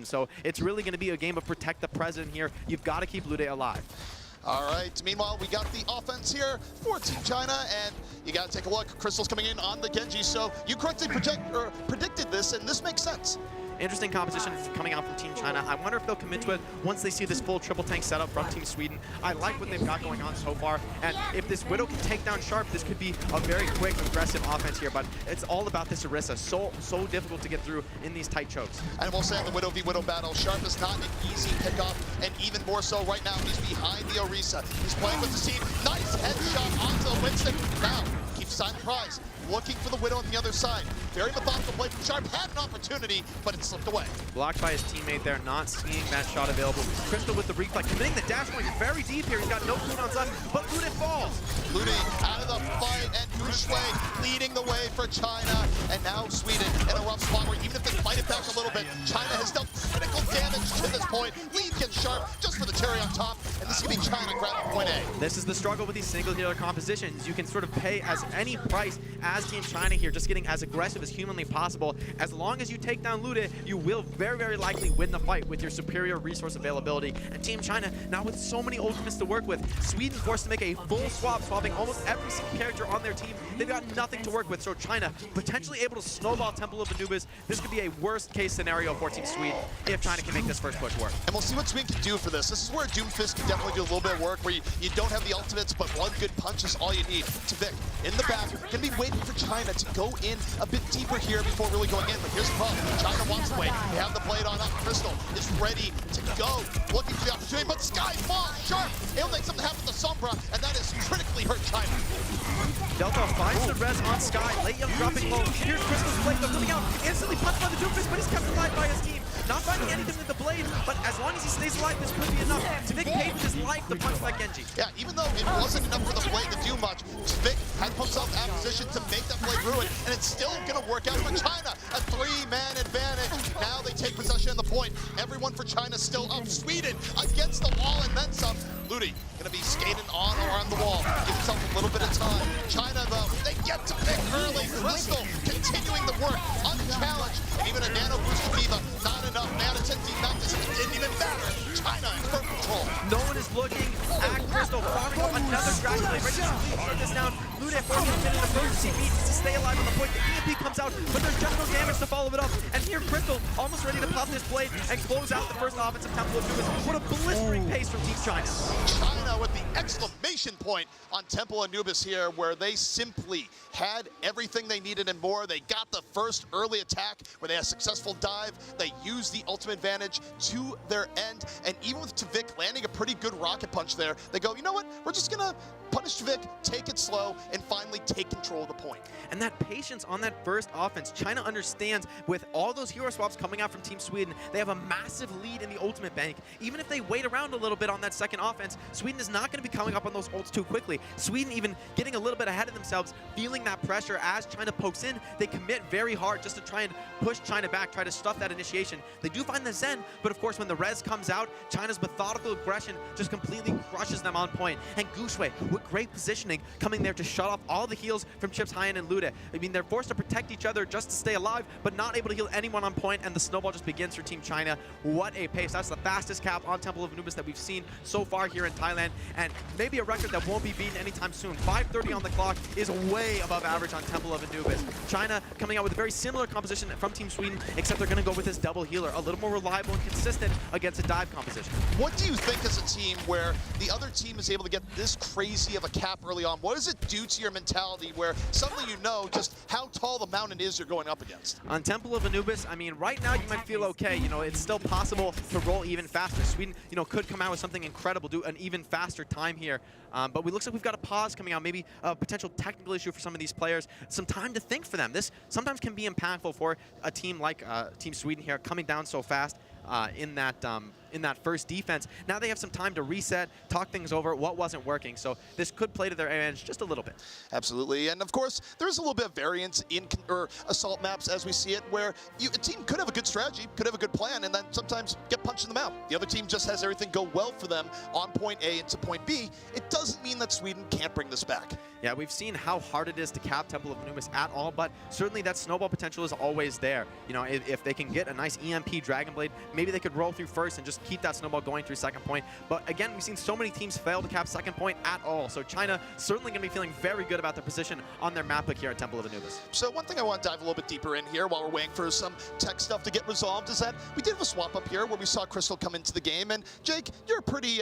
team. So it's really going to be a game of protect the president here. You've got to keep Lude alive. All right, meanwhile, we got the offense here for Team China, and you got to take a look. Crystal's coming in on the Genji, so you correctly predicted this, and this makes sense. Interesting composition coming out from Team China. I wonder if they'll commit to it once they see this full triple tank setup from Team Sweden. I like what they've got going on so far, and if this Widow can take down Sharp, this could be a very quick, aggressive offense here, but it's all about this Orisa. So difficult to get through in these tight chokes. And we'll say in the Widow v Widow battle, Sharp is not an easy pickoff, and even more so right now, he's behind the Orisa. He's playing with the team. Nice headshot onto the Winston. Now, keeps signing prize. Looking for the Widow on the other side. Very methodical play from Sharp. Had an opportunity, but it slipped away. Blocked by his teammate there, not seeing that shot available. Crystal with the reflect, committing the dash point very deep here. He's got no cooldowns left, but Lude falls. Lude out of the fight, and Gushue leading the way for China. And now Sweden in a rough spot where even if they fight it back a little bit, China has dealt critical damage to this point. Lead gets Sharp just for the cherry on top, and this is going to be China grabbing point A. This is the struggle with these single healer compositions. You can sort of pay as any price as Team China here, just getting as aggressive as humanly possible. As long as you take down Lude, you will very likely win the fight with your superior resource availability. And Team China, now with so many ultimates to work with, Sweden forced to make a full swap, swapping almost every single character on their team. They've got nothing to work with, so China potentially able to snowball Temple of Anubis. This could be a worst case scenario for Team Sweden if China can make this first push work. And we'll see what Sweden can do for this. This is where Doomfist can definitely do a little bit of work, where you don't have the ultimates, but one good punch is all you need. Tvik in the back, gonna be waiting for China to go in a bit deeper here before really going in, but here's the problem. China wants to wait. They have the blade on up. Crystal is ready to go, looking for the opportunity, but Sky falls. Sharp, he'll make something happen to Sombra, and that has critically hurt China. Delta finds the res on Sky, late young dropping low. Here's Crystal's blade, though, coming out, instantly punched by the Doomfist, but he's kept alive by his team. Not finding anything with the blade, but as long as he stays alive, this could be enough. Tvik paid with his life to punch like Genji. Yeah, even though it wasn't enough for the blade to do much, Tvik had himself out of position to make that blade ruin, and it's still going to work out for China. A three-man advantage. Now they take possession of the point. Everyone for China still up. Sweden against the wall and then some. Lude going to be skating on around the wall. Give himself a little bit of time. China, though, they get to pick early. Crystal continuing the work, unchallenged. And even a nano boost from Diva, not enough. Mana 10 Magnus, and it didn't even matter. China in firm control. No one is looking at Crystal, farming up another Dragon Blade. Ready to shut this down. Lude forcing him into the first team needs to stay alive on the point. The EMP comes out, but there's just no damage to follow it up. And here Crystal almost ready to pop this blade and close out the first offensive Temple of Anubis. What a blistering pace from Team China. China with the exclamation point on Temple Anubis here, where they simply had everything they needed and more. They got the first early attack where they had a successful dive. They used the ultimate advantage to their end. And even with Tvik landing a pretty good rocket punch there, they go, you know what? We're just going to punish Tvik, take it slow, and finally take control of the point. And that patience on that first offense, China understands with all those hero swaps coming out from Team Sweden, they have a massive lead in the ultimate bank. Even if they wait around a little bit on that second offense, Sweden is not going to be coming up on those ults too quickly. Sweden even getting a little bit ahead of themselves, feeling that pressure as China pokes in. They commit very hard just to try and push China back, try to stuff that initiation. They do find the Zen, but of course when the res comes out, China's methodical aggression just completely crushes them on point. And Gushue with great positioning coming there to shut off all the heals from Chips, Hyan, and Lude. I mean, they're forced to protect each other just to stay alive, but not able to heal anyone on point, and the snowball just begins for Team China. What a pace. That's the fastest cap on Temple of Anubis that we've seen so far here in Thailand, and maybe a record that won't be beaten anytime soon. 5:30 on the clock is way above average on Temple of Anubis. China coming out with a very similar composition from Team Sweden, except they're going to go with this double healer, a little more reliable and consistent against a dive composition. What do you think as a team where the other team is able to get this crazy of a cap early on? What does it do to your mentality where suddenly you know just how tall the mountain is you're going up against? On Temple of Anubis, I mean, right now you might feel okay. You know, it's still possible to roll even faster. Sweden, you know, could come out with something incredible, do an even faster time here. But it looks like we've got a pause coming out, maybe a potential technical issue for some of these players. Some time to think for them. This sometimes can be impactful for a team like Team Sweden here, coming down so fast in that first defense. Now they have some time to reset, talk things over, what wasn't working. So this could play to their advantage just a little bit. Absolutely, and of course, there's a little bit of variance in assault maps as we see it, where a team could have a good strategy, could have a good plan, and then sometimes get punched in the mouth. The other team just has everything go well for them on point A into point B. It doesn't mean that Sweden can't bring this back. Yeah, we've seen how hard it is to cap Temple of Anubis at all, but certainly that snowball potential is always there. You know, if they can get a nice EMP Dragon Blade, maybe they could roll through first and just keep that snowball going through second point. But again, we've seen so many teams fail to cap second point at all. So China certainly going to be feeling very good about their position on their map pick here at Temple of Anubis. So one thing I want to dive a little bit deeper in here while we're waiting for some tech stuff to get resolved is that we did have a swap up here where we saw Crystal come into the game. And Jake, you're a pretty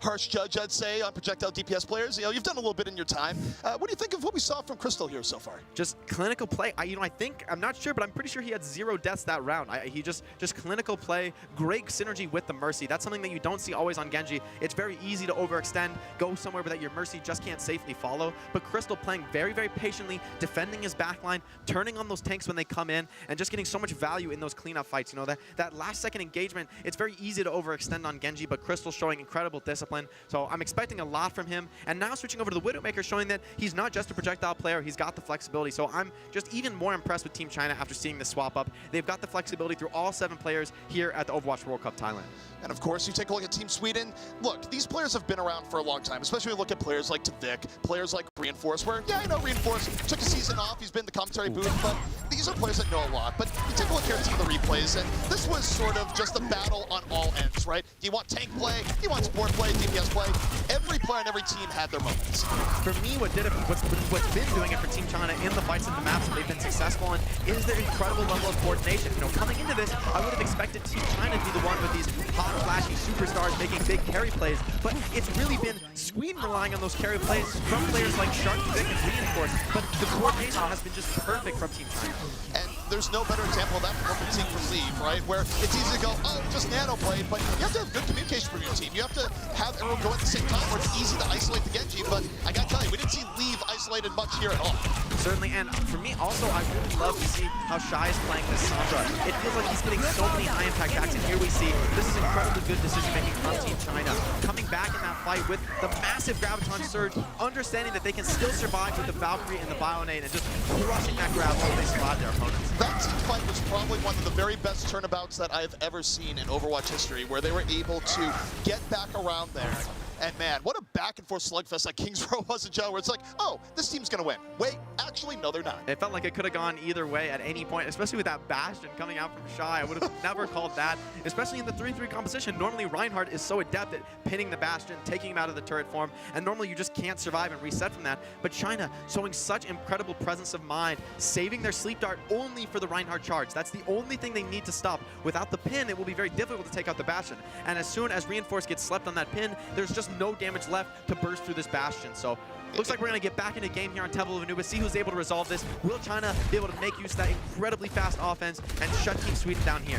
harsh judge, I'd say, on projectile DPS players. You know, you've done a little bit in your time. What do you think of what we saw from Crystal here so far? Just clinical play. I'm not sure, but I'm pretty sure he had 0 deaths that round. He just clinical play, great synergy with the Mercy. That's something that you don't see always on Genji. It's very easy to overextend, go somewhere that your Mercy just can't safely follow. But Crystal playing very, very patiently, defending his backline, turning on those tanks when they come in, and just getting so much value in those cleanup fights. You know, that last second engagement, it's very easy to overextend on Genji, but Crystal showing incredible discipline. So I'm expecting a lot from him. And now switching over to the Widowmaker, showing that he's not just a projectile player, he's got the flexibility. So I'm just even more impressed with Team China after seeing this swap up. They've got the flexibility through all 7 players here at the Overwatch World Cup Thailand. And of course, you take a look at Team Sweden. Look, these players have been around for a long time, especially when you look at players like Tvik, players like Reinforce, where, yeah, I know Reinforce took a season off, he's been in the commentary booth, but these are players that know a lot. But you take a look here at some of the replays, and this was sort of just a battle on all ends, right? Do you want tank play? Do you want support play? DPS play? Every player on every team had their moments. For me, what's been doing it for Team China in the fights and the maps that they've been successful in is their incredible level of coordination. You know, coming into this, I would have expected Team China to be the one with these hot, flashy superstars making big carry plays, but it's really been Sweden relying on those carry plays from players like Shark, Vic, and Reinforce, but the coordination has been just perfect from Team China. And there's no better example of that from what we've seen from Leave, right? Where it's easy to go, oh, just nano blade, but you have to have good communication from your team. You have to have everyone go at the same time where it's easy to isolate the Genji, but I gotta tell you, we didn't see Leave isolated much here at all. Certainly, and for me also, I really love to see how Shy is playing this Sandra. It feels like he's getting so many high impact hacks, and here we see this is incredibly good decision making from Team China. Coming back in that fight with the massive Graviton Surge, understanding that they can still survive with the Valkyrie and the Bionade, and just crushing that grab while they survive their opponents. That team fight was probably one of the very best turnabouts that I've ever seen in Overwatch history, where they were able to get back around there. And man, what a back and forth slugfest that Kings Row was in general, where it's like, oh, this team's gonna win. Wait, actually, no, they're not. It felt like it could have gone either way at any point, especially with that Bastion coming out from Shy. I would have never called that, especially in the 3-3 composition. Normally, Reinhardt is so adept at pinning the Bastion, taking him out of the turret form, and normally you just can't survive and reset from that. But China showing such incredible presence of mind, saving their sleep dart only for the Reinhardt charge. That's the only thing they need to stop. Without the pin, it will be very difficult to take out the Bastion. And as soon as Reinforce gets slept on that pin, there's just no damage left to burst through this Bastion. So looks like we're going to get back into game here on Temple of Anubis, see who's able to resolve this. Will China be able to make use of that incredibly fast offense and shut Team Sweden down here?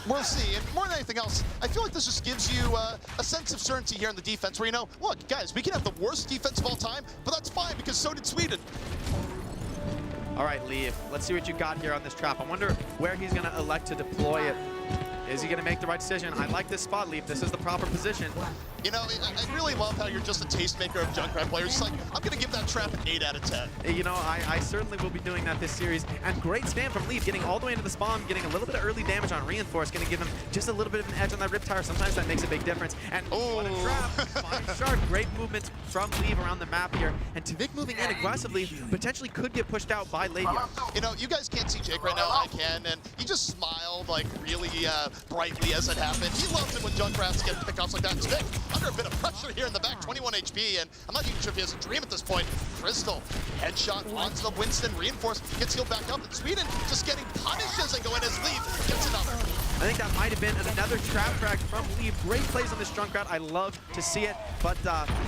We'll see. And more than anything else, I feel like this just gives you a sense of certainty here in the defense, where you know, look, guys, we can have the worst defense of all time, but that's fine because so did Sweden. All right, Leaf, let's see what you got here on this trap. I wonder where he's going to elect to deploy it. Is he going to make the right decision? I like this spot, Leaf. This is the proper position. You know, I really love how you're just a tastemaker of Junkrat players. It's like, I'm going to give that trap an 8 out of 10. You know, I certainly will be doing that this series. And great spam from Leaf, getting all the way into the spawn, getting a little bit of early damage on Reinforce, going to give him just a little bit of an edge on that Riptire. Sometimes that makes a big difference. And what a trap! Fine Shark, great movement from Leaf around the map here. And Tvik moving in aggressively, potentially could get pushed out by Legia. You know, you guys can't see Jake right now. I can, and he just smiled like really brightly as it happened. He loves it when Junkrats get pickoffs like that. Tvik under a bit of pressure here in the back, 21 HP, and I'm not even sure if he has a dream at this point. Crystal, headshot onto the Winston, Reinforce, gets healed back up, and Sweden just getting punished as they go in as Leaf gets another. I think that might have been another trap frag from Leaf. Great plays on this Junkrat. I love to see it. But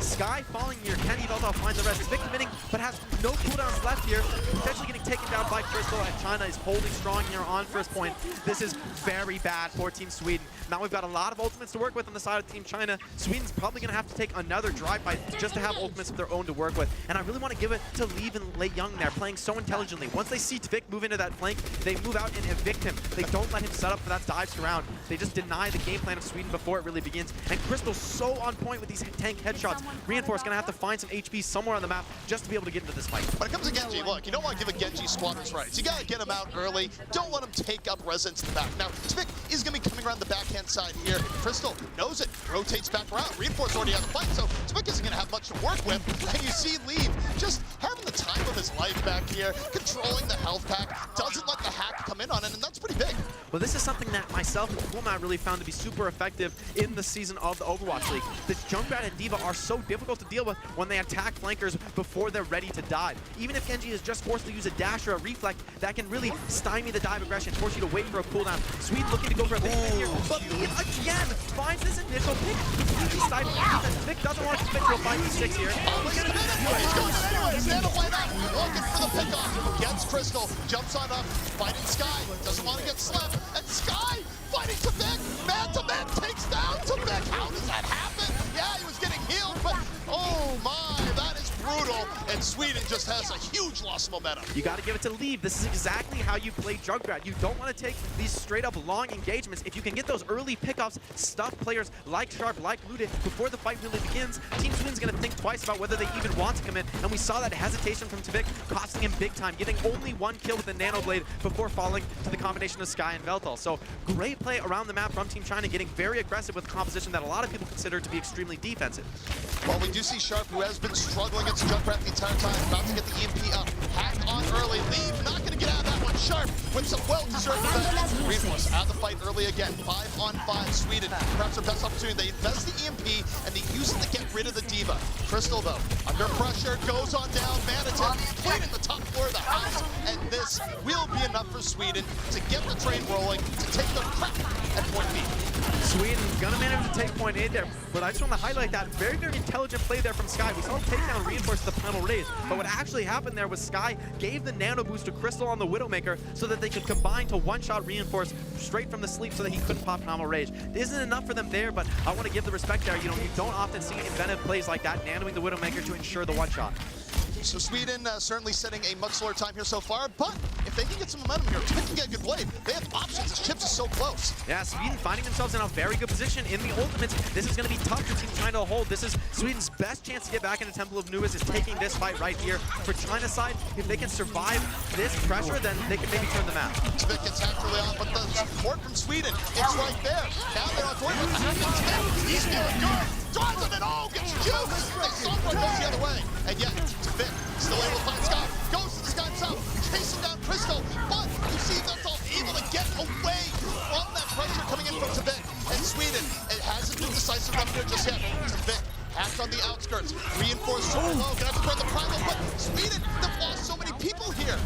Sky falling here. Kenny Veltov finds the rest. Tvik committing, but has no cooldowns left here. Potentially getting taken down by Crystal, and China is holding strong here on first point. This is very bad for Team Sweden. Now we've got a lot of ultimates to work with on the side of Team China. Sweden's probably going to have to take another drive fight just to have ultimates of their own to work with. And I really want to give it to Leave and Lei Young there, playing so intelligently. Once they see Tvik move into that flank, they move out and evict him. They don't let him set up for that dive surround. They just deny the game plan of Sweden before it really begins. And Crystal's so on point with these tank headshots. Reinforce going to have to find some HP somewhere on the map just to be able to get into this fight. When it comes to Genji, look, you don't want to give a Genji squatter's rights. You got to get him out early. Don't let him take up residence in the back. Now, Tvik, is going to be coming around the backhand side here. Crystal knows it, rotates back around. Reinforce already out of the fight, so Tvik isn't going to have much to work with. And you see Leave just having the time of his life back here, controlling the health pack, doesn't let the hack come in on it, and that's pretty big. Well, this is something that myself and Coolmat really found to be super effective in the season of the Overwatch League. This Junkrat and D.Va are so difficult to deal with when they attack flankers before they're ready to dive. Even if Genji is just forced to use a dash or a reflect, that can really stymie the dive aggression, force you to wait for a cooldown. Sweden looking to go for a big hit here, but Leave again finds this initial pick. Easy stifle defense. Tvik doesn't want to commit to a 5v6 here. He's going anyway. Stand up right now, looking for the pickoff. Gets Crystal, jumps on up, fighting Sky, doesn't want to get slapped, and Sky fighting Tvik, man-to-man takes down Tvik. How does that happen? Yeah, he was getting healed, but oh my, that is brutal, and Sweden just has a huge loss of momentum. You got to give it to Leave. This is exactly how you play Junkrat. You don't want to take these straight-up long engagements. If you can get those early pickoffs, stuff players like Sharp, like Looted, before the fight really begins, Team Sweden's going to think twice about whether they even want to commit, and we saw that hesitation from Tvik costing him big time, getting only one kill with the Nano Blade before falling to the combination of Sky and Veltal. So great play around the map from Team China, getting very aggressive with a composition that a lot of people consider to be extremely defensive. Well, we do see Sharp, who has been struggling against Junkrat the entire time, about to get the EMP up, hacked on early. Leave, not going to get out of that one. Sharp with some well-deserved revenge. Reinforce out of the fight early again. 5-on-5 Sweden. Perhaps their best opportunity. They invest the EMP and they use it to get rid of the D.Va. Crystal, though, under pressure, goes on down. Manatin played in the top floor of the house, and this will be enough for Sweden to get the train rolling, to take the crap at point B. Sweden gonna manage to take point A there, but I just want to highlight that very, very intelligent play there from Sky. We saw him take down Reinforce the panel raise, but what actually happened there was Sky gave the nano boost to Crystal on the Widowmaker so that they could combine to one-shot Reinforce straight from the sleep so that he couldn't pop Primal Rage. It isn't enough for them there, but I want to give the respect there. You know, you don't often see inventive plays like that, nanoing the Widowmaker to ensure the one-shot. So Sweden certainly setting a much slower time here so far, but if they can get some momentum here, Tvik can get a good blade. They have options. This Chips is so close. Yeah, Sweden finding themselves in a very good position in the ultimates. This is going to be tough for Team China to hold. This is Sweden's best chance to get back into Temple of Nuis, is taking this fight right here. For China's side, if they can survive this pressure, then they can maybe turn the map. Tvik gets hacked early on, but the support from Sweden, it's right there. Now they're on board with the hack and Tim. He's feeling good. Drives him and oh, gets juiced. The Sombra goes the other way. And yet, Tvik still able to find Sky. Goes to the Sky himself, chasing down Crystal. But you see Veltal able to get away from that pressure coming in from Tvik. And Sweden, it hasn't been decisive enough here just yet. Tvik hacked on the outskirts. Reinforced super low. Gonna have to burn the primal, but Sweden, they've lost so many people here.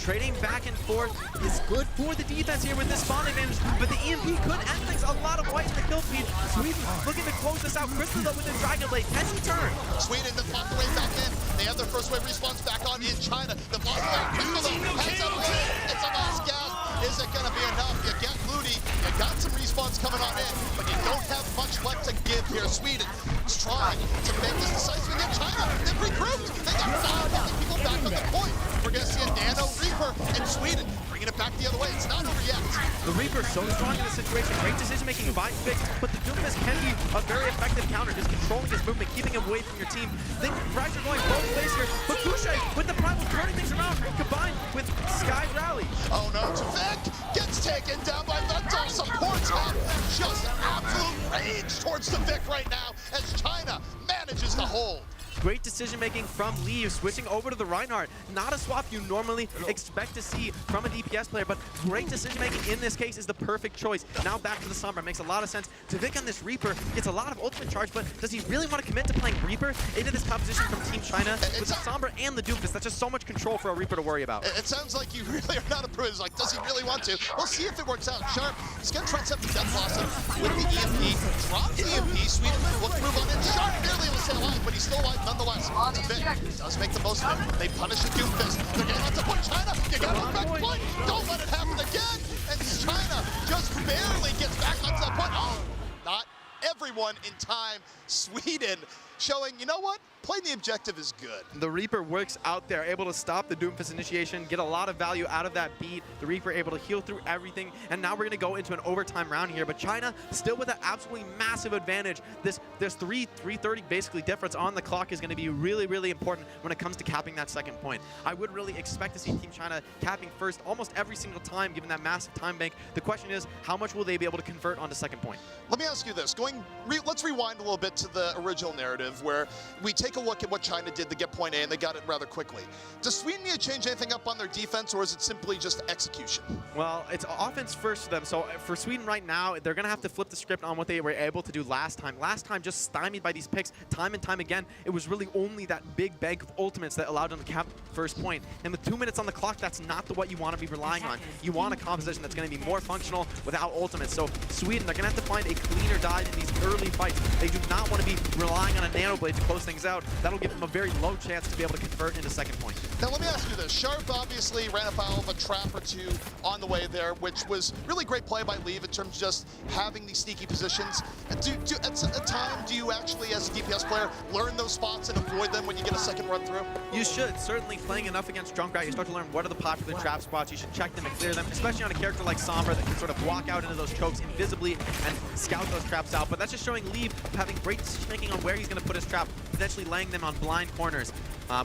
Trading back and forth is good for the defense here with this spawn advantage, but the EMP could end things. A lot of white in the kill feed. Sweden looking to close this out. Crystal though with the Dragon Blade. Can he turn? Sweden, they've lost the way back in. They have their first wave respawns back on in China. They've lost the way. Crystal though has that away. It's a last gasp. Is it going to be enough? You get Ludi. You got some respawns coming on in, but you don't have much left to give here. Sweden is trying to make this decisive again. China, they've regrouped. They got 500 people back on the point. We're going to see a Nano Reaper and Sweden bringing it back the other way. It's not over yet. The Reaper so strong in this situation. Great decision making by Tvik, but the Doomfist can be a very effective counter, just controlling his movement, keeping him away from your team. Think frags are going both ways here, but Couché with the Primal turning things around, combined with Sky's rally. Oh no, Tvik gets taken down by Veltal. Supports him. Just absolute rage towards Tvik right now as China manages to hold. Great decision making from Leave, switching over to the Reinhardt. Not a swap you normally expect to see from a DPS player, but great decision making in this case is the perfect choice. Now back to the Sombra, makes a lot of sense. Tvik on this Reaper gets a lot of ultimate charge, but does he really want to commit to playing Reaper into this composition from Team China with the Sombra and the Doomfist? That's just so much control for a Reaper to worry about. It sounds like you really are not approved. Like, does he really want to? We'll see if it works out. Sharp, he's going to try and set the Death Blossom with the EMP. Drops the EMP. Sweden looks to move on in. Sharp barely able to stay alive, but he's still alive nonetheless. Tvik does make the most of it. They punish the Doomfist. They're getting lots of point. China, you got to back point. Don't let it happen again. And China just barely gets back onto that point. Oh, not everyone in time. Sweden showing, you know what? Playing the objective is good. The Reaper works out there, able to stop the Doomfist initiation, get a lot of value out of that beat. The Reaper able to heal through everything, and now we're going to go into an overtime round here. But China still with an absolutely massive advantage. This 3:30 basically difference on the clock is going to be really, really important when it comes to capping that second point. I would really expect to see Team China capping first almost every single time, given that massive time bank. The question is, how much will they be able to convert onto second point? Let me ask you this. Let's rewind a little bit to the original narrative where we take a look at what China did to get point A, and they got it rather quickly. Does Sweden need to change anything up on their defense, or is it simply just execution? Well, it's offense first for them. So for Sweden right now, they're going to have to flip the script on what they were able to do last time. Last time, just stymied by these picks time and time again. It was really only that big bank of ultimates that allowed them to cap first point. And with 2 minutes on the clock, that's not what you want to be relying on. You want a composition that's going to be more functional without ultimates. So Sweden, they're going to have to find a cleaner dive in these early fights. They do not want to be relying on a nano blade to close things out. That'll give them a very low chance to be able to convert into second point. Now let me ask you this. Sharp obviously ran afoul of a trap or two on the way there, which was really great play by Leave in terms of just having these sneaky positions. At a time, do you actually, as a DPS player, learn those spots and avoid them when you get a second run through? You should. Certainly playing enough against Junkrat, you start to learn what are the popular trap spots. You should check them and clear them, especially on a character like Sombra that can sort of walk out into those chokes invisibly and scout those traps out. But that's just showing Leave having great decision making on where he's going to put his trap, potentially laying them on blind corners.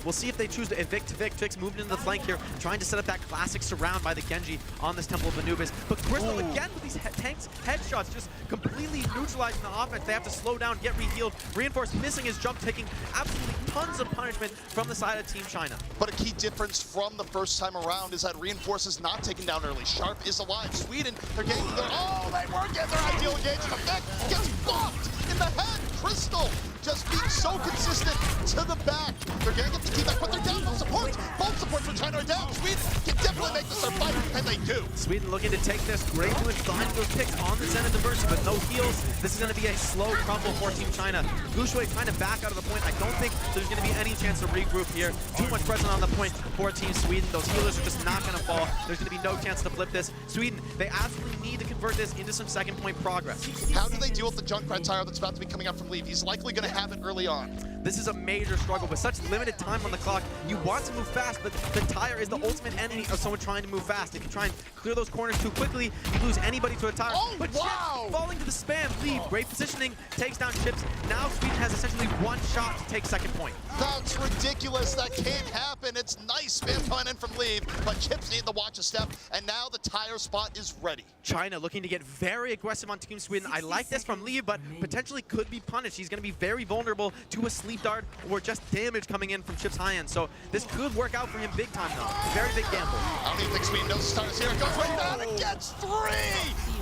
We'll see if they choose to evict Vic. Vic's moving into the flank here, trying to set up that classic surround by the Genji on this Temple of Anubis. But Crystal again with these tanks headshots just completely neutralizing the offense. They have to slow down, get rehealed. Reinforce missing his jump, taking absolutely tons of punishment from the side of Team China. But a key difference from the first time around is that Reinforce is not taken down early. Sharp is alive. Sweden, they're getting their, they weren't getting their ideal engagement. Vic gets blocked in the head. Crystal just being so consistent to the back. They're going to get the key back, but they're down. No supports. Both supports for China are down. Sweden can definitely make this their fight, and they do. Sweden looking to take this. Great doing find those picks on the Zenith Diversity with no heals. This is going to be a slow crumble for Team China. Gushui trying to back out of the point. I don't think there's going to be any chance to regroup here. Too much presence on the point for Team Sweden. Those healers are just not going to fall. There's going to be no chance to flip this. Sweden, they absolutely need to convert this into some second point progress. How do they deal with the Junkrat tire that's about to be coming out from Leave? He's likely going to have it early on. This is a major struggle. With such limited time on the clock, you want to move fast, but the tire is the ultimate enemy of someone trying to move fast. If you try and clear those corners too quickly, you lose anybody to a tire. But wow! Chips falling to the spam. Leave. Great positioning. Takes down Chips. Now Sweden has essentially one shot to take second point. That's ridiculous. That can't happen. It's nice spam coming in from Leave, but Chips need to watch a step, and now the tire spot is ready. China looking to get very aggressive on Team Sweden. I like this from Leave, but potentially could be punished. He's going to be very vulnerable to a sleep dart or just damage coming in from Chip's high end. So this could work out for him big time though. Very big gamble. I don't even think Sweden knows the start is here. It goes right down and gets 3!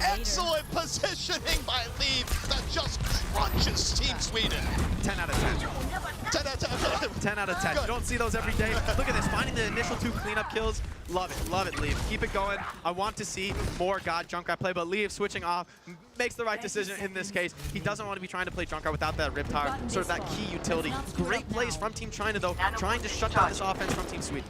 Excellent positioning by Leave that just crunches Team Sweden. 10 out of 10. 10 out of 10. 10 out of 10. You don't see those every day. Look at this, finding the initial 2 cleanup kills. Love it, Leave. Keep it going. I want to see more God Junkrat play, but Leave switching off makes the right decision in this case. He doesn't want to be trying to play Junkrat without that Rip Tower, sort of that key utility. Great plays from Team China though, trying to shut down this offense from Team Sweden.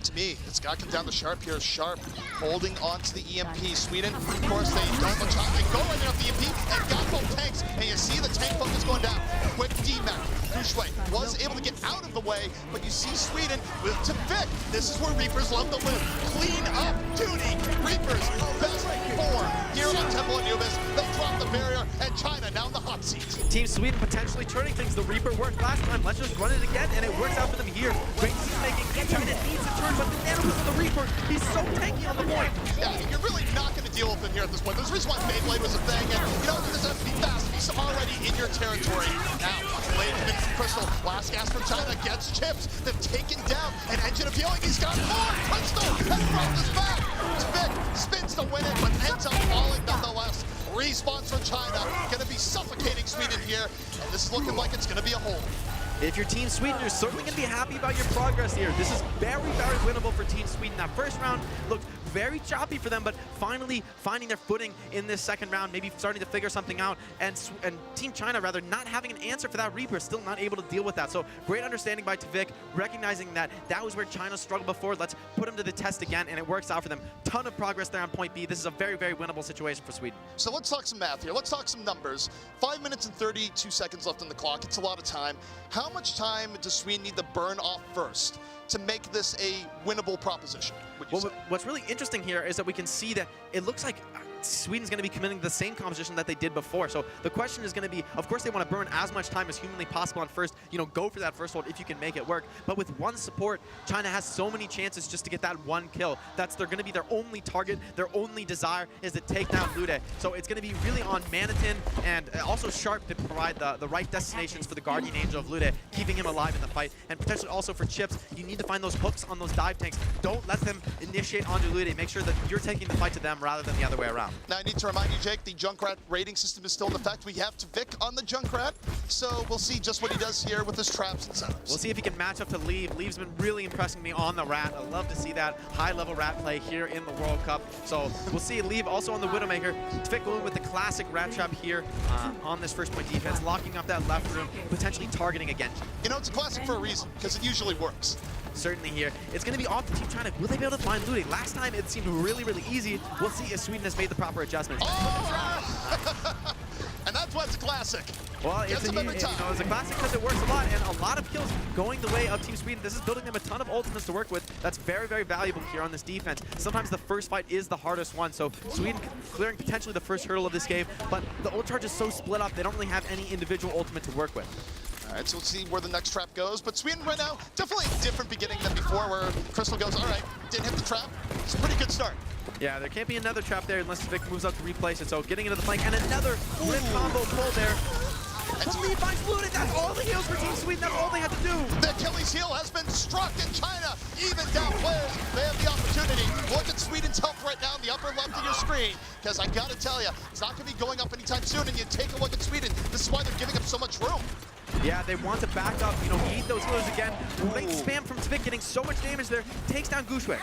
To me, it's got to come down to Sharp here. Sharp holding on to the EMP. Sweden, of course, they don't let China go right there off the EMP and got both tanks, and you see the tank focus going down. Quick D-Mac. Gushui was able to get out of the way, but you see Sweden with to Vic. This is where Reapers love to live. Clean up duty. Reapers, best form here on Temple Anubis. They drop the barrier, and China now in the hot seat. Team Sweden potentially turning things. The Reaper worked last time. Let's just run it again, and it works out for them here. Great decision making. China needs a turn, but the nano of the Reaper, he's so tanky on the point. Yeah, you're really not going to deal with him here at this point. There's a reason why Beyblade was a thing, and you know, he doesn't have to be fast. He's already in your territory. Now, Blade commits to Crystal. Last gas from China gets Chips. They've taken down an engine of healing. He's got more. Crystal has brought this back. Vic spins to win it, but ends up falling nonetheless. Respawns from China. Going to be suffocating Sweden here, and this is looking like it's going to be a hold. If you're Team Sweden, you're certainly going to be happy about your progress here. This is very, very winnable for Team Sweden. That first round looked very choppy for them, but finally finding their footing in this second round, maybe starting to figure something out, and Team China, rather, not having an answer for that Reaper, still not able to deal with that. So great understanding by Tvik, recognizing that that was where China struggled before. Let's put them to the test again, and it works out for them. Ton of progress there on point B. This is a very, very winnable situation for Sweden. So let's talk some math here. Let's talk some numbers. 5 minutes and 32 seconds left on the clock. It's a lot of time. How much time does Sweden need to burn off first to make this a winnable proposition, would you say? What's really interesting here is that we can see that it looks like Sweden's going to be committing to the same composition that they did before. So the question is going to be, of course, they want to burn as much time as humanly possible on first, go for that first hold if you can make it work. But with one support, China has so many chances just to get that one kill. They're going to be their only target. Their only desire is to take down Lude. So it's going to be really on Manitin and also Sharp to provide the right destinations for the Guardian Angel of Lude, keeping him alive in the fight. And potentially also for Chips, you need to find those hooks on those dive tanks. Don't let them initiate onto Lude. Make sure that you're taking the fight to them rather than the other way around. Now I need to remind you, Jake, the Junkrat rating system is still in effect. We have Tvik on the Junkrat, so we'll see just what he does here with his traps and setups. We'll see if he can match up to Leave. Leave's been really impressing me on the Rat. I love to see that high-level Rat play here in the World Cup. So we'll see Leave also on the Widowmaker. Tvik going with the classic Rat trap here on this first point defense, locking up that left room, potentially targeting again. It's a classic for a reason, because it usually works. Certainly here. It's going to be off to Team China. Will they be able to find Lude? Last time it seemed really, really easy. We'll see if Sweden has made the proper adjustments. Oh! And that's why it's a classic. Well, it's a classic because it works a lot, and a lot of kills going the way of Team Sweden. This is building them a ton of ultimates to work with. That's very, very valuable here on this defense. Sometimes the first fight is the hardest one, so Sweden clearing potentially the first hurdle of this game, but the ult charge is so split up, they don't really have any individual ultimate to work with. All right, so we'll see where the next trap goes. But Sweden right now, definitely a different beginning than before, where Crystal goes, all right, didn't hit the trap. It's a pretty good start. Yeah, there can't be another trap there unless Tvik moves up to replace it. So getting into the flank, and another rip combo pull there. The lead finds Lude. That's all the heals for Team Sweden. That's all they had to do. The Achilles heel has been struck in China. Even down players, they have the opportunity. Look at Sweden's health right now in the upper left of your screen. Because I got to tell you, it's not going to be going up anytime soon. And you take a look at Sweden. This is why they're giving up so much room. Yeah, they want to back up, eat those healers again. Great spam from Tvik, getting so much damage there. Takes down Gushue.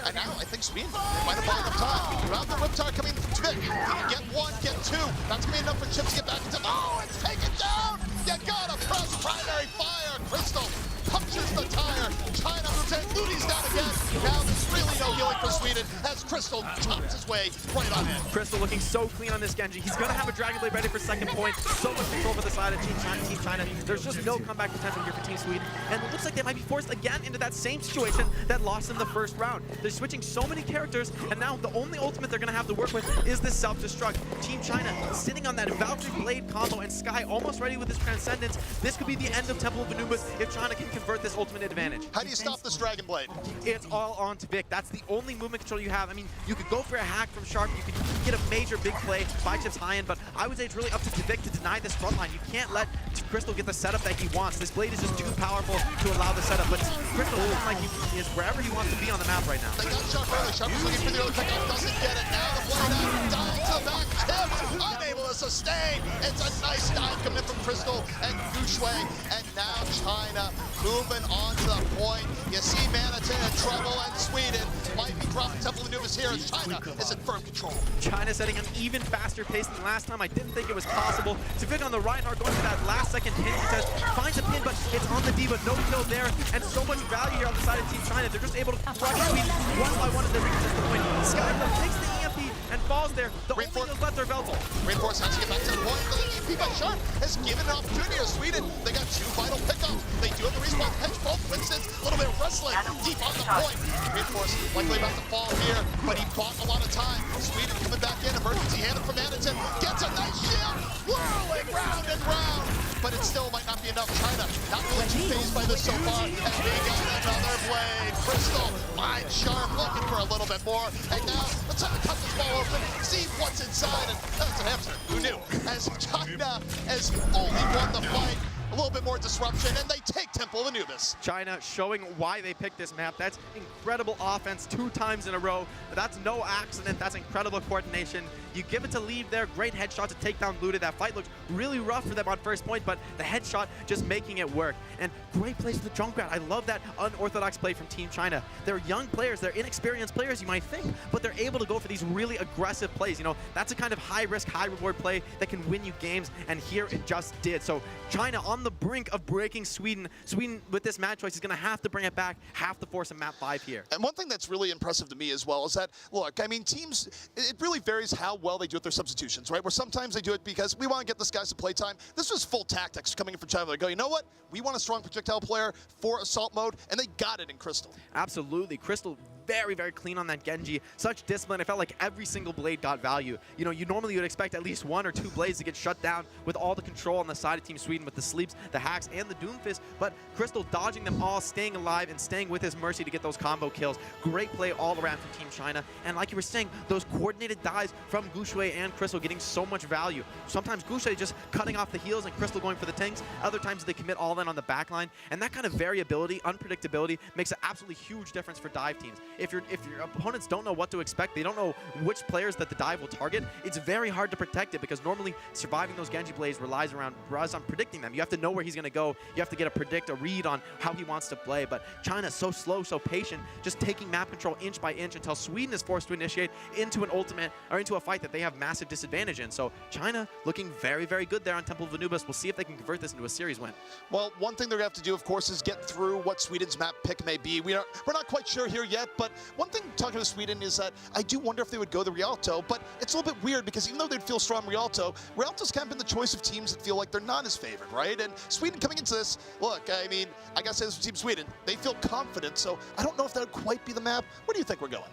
And now I think Sweden might have bought enough time. Around the Riptar coming from Tvik. Get one, get two. That's going to be enough for Chips to get back into. Oh, it's taken down! You gotta press primary fire. Crystal punctures the tire. China moves in. Ludi's down again. Now there's really no healing for Sweden as Crystal chops his way right on in. Crystal looking so clean on this Genji. He's going to have a Dragon Blade ready for second point. So much control for the side of Team China. There's just no comeback potential here for Team Sweden. And it looks like they might be forced again into that same situation that lost them the first round. They're switching so many characters, and now the only ultimate they're going to have to work with is this self-destruct. Team China sitting on that Valkyrie Blade combo, and Sky almost ready with his Transcendence. This could be the end of Temple of Anubis if China can convert this ultimate advantage. How do you stop this Dragon Blade? It's all on Tvik. That's the only movement control you have. I mean, you could go for a hack from Sharp. You could get a major big play by Chips high end, but I would say it's really up to Tvik to deny this front line. You can't let Crystal get the setup that he wants. This blade is just too powerful to allow the setup, but Crystal looking like he is wherever he wants to be on the map right now. They got Sharp early. Sharp was looking for the early pickup, doesn't get it. Now the blade out, dive to the back. Chips unable to sustain. It's a nice dive coming in from Crystal and Gushue, and now China moving on to the point. You see Manitin in trouble, and Sweden might be dropping Temple of Anubis here as China is in firm control. China setting an even faster pace than last time. I didn't think it was possible. Tvik on the Reinhardt going for that last second pin contest. Finds a pin, but it's on the Diva. No kill there, and so much value here on the side of Team China. They're just able to crush Sweden one by one as they reach this point. Skyler takes the EMP and falls there. The only thing left are Veltal. Reinforce has to get back to the point. The EMP by Sharp has given an opportunity to Sweden. They got two vital pickups. They do have the respawn hedge both Winston's. A little bit of wrestling deep on the point. Reinforce likely about to fall here, but he bought a lot of time. Sweden coming back in. Emergency handed from Anderson. Gets a nice shield. Whirling round and round. But it still might not be enough. China not really too phased by this so far. And they got another blade. Crystal finds Sharp looking for a little bit more. And now let's have to cut this ball open. See what's inside. And that's an hamster. Who knew? As China has fully won the fight. A little bit more disruption, and they take Temple of Anubis. China showing why they picked this map. That's incredible offense 2 times in a row. That's no accident. That's incredible coordination. You give it to Leave there. Great headshot to take down Looted. That fight looked really rough for them on first point, but the headshot just making it work. And great plays for the Junkrat. I love that unorthodox play from Team China. They're young players. They're inexperienced players, you might think, but they're able to go for these really aggressive plays. You know, that's a kind of high-risk, high-reward play that can win you games, and here it just did. So China on the brink of breaking Sweden. Sweden, with this match choice, is going to have to bring it back, have to force a map 5 here. And one thing that's really impressive to me as well is that, look, I mean, teams, it really varies how well they do with their substitutions, right? Where sometimes they do it because we want to get this guy some play time. This was full tactics coming in from China. They go, you know what? We want a strong projectile player for assault mode, and they got it in Crystal. Absolutely. Crystal very, very clean on that Genji. Such discipline. I felt like every single blade got value. You know, you normally would expect at least 1 or 2 blades to get shut down with all the control on the side of Team Sweden with the sleeps, the hacks, and the Doomfist, but Crystal dodging them all, staying alive, and staying with his mercy to get those combo kills. Great play all around from Team China. And like you were saying, those coordinated dives from Gushui and Crystal getting so much value. Sometimes Gushui just cutting off the heels and Crystal going for the tanks. Other times they commit all in on the backline. And that kind of variability, unpredictability, makes an absolutely huge difference for dive teams. If your opponents don't know what to expect, they don't know which players that the dive will target, it's very hard to protect it because normally surviving those Genji blades relies on predicting them. You have to know where he's going to go. You have to get a read on how he wants to play. But China's so slow, so patient, just taking map control inch by inch until Sweden is forced to initiate into an ultimate or into a fight that they have massive disadvantage in. So China looking very, very good there on Temple of Anubis. We'll see if they can convert this into a series win. Well, one thing they're going to have to do, of course, is get through what Sweden's map pick may be. We're not quite sure here yet, but one thing talking to Sweden is that I do wonder if they would go the Rialto, but it's a little bit weird because even though they'd feel strong Rialto's kind of been the choice of teams that feel like they're not as favored, right? And Sweden coming into this, look, I mean, I gotta say this Team Sweden, they feel confident, so I don't know if that would quite be the map. Where do you think we're going?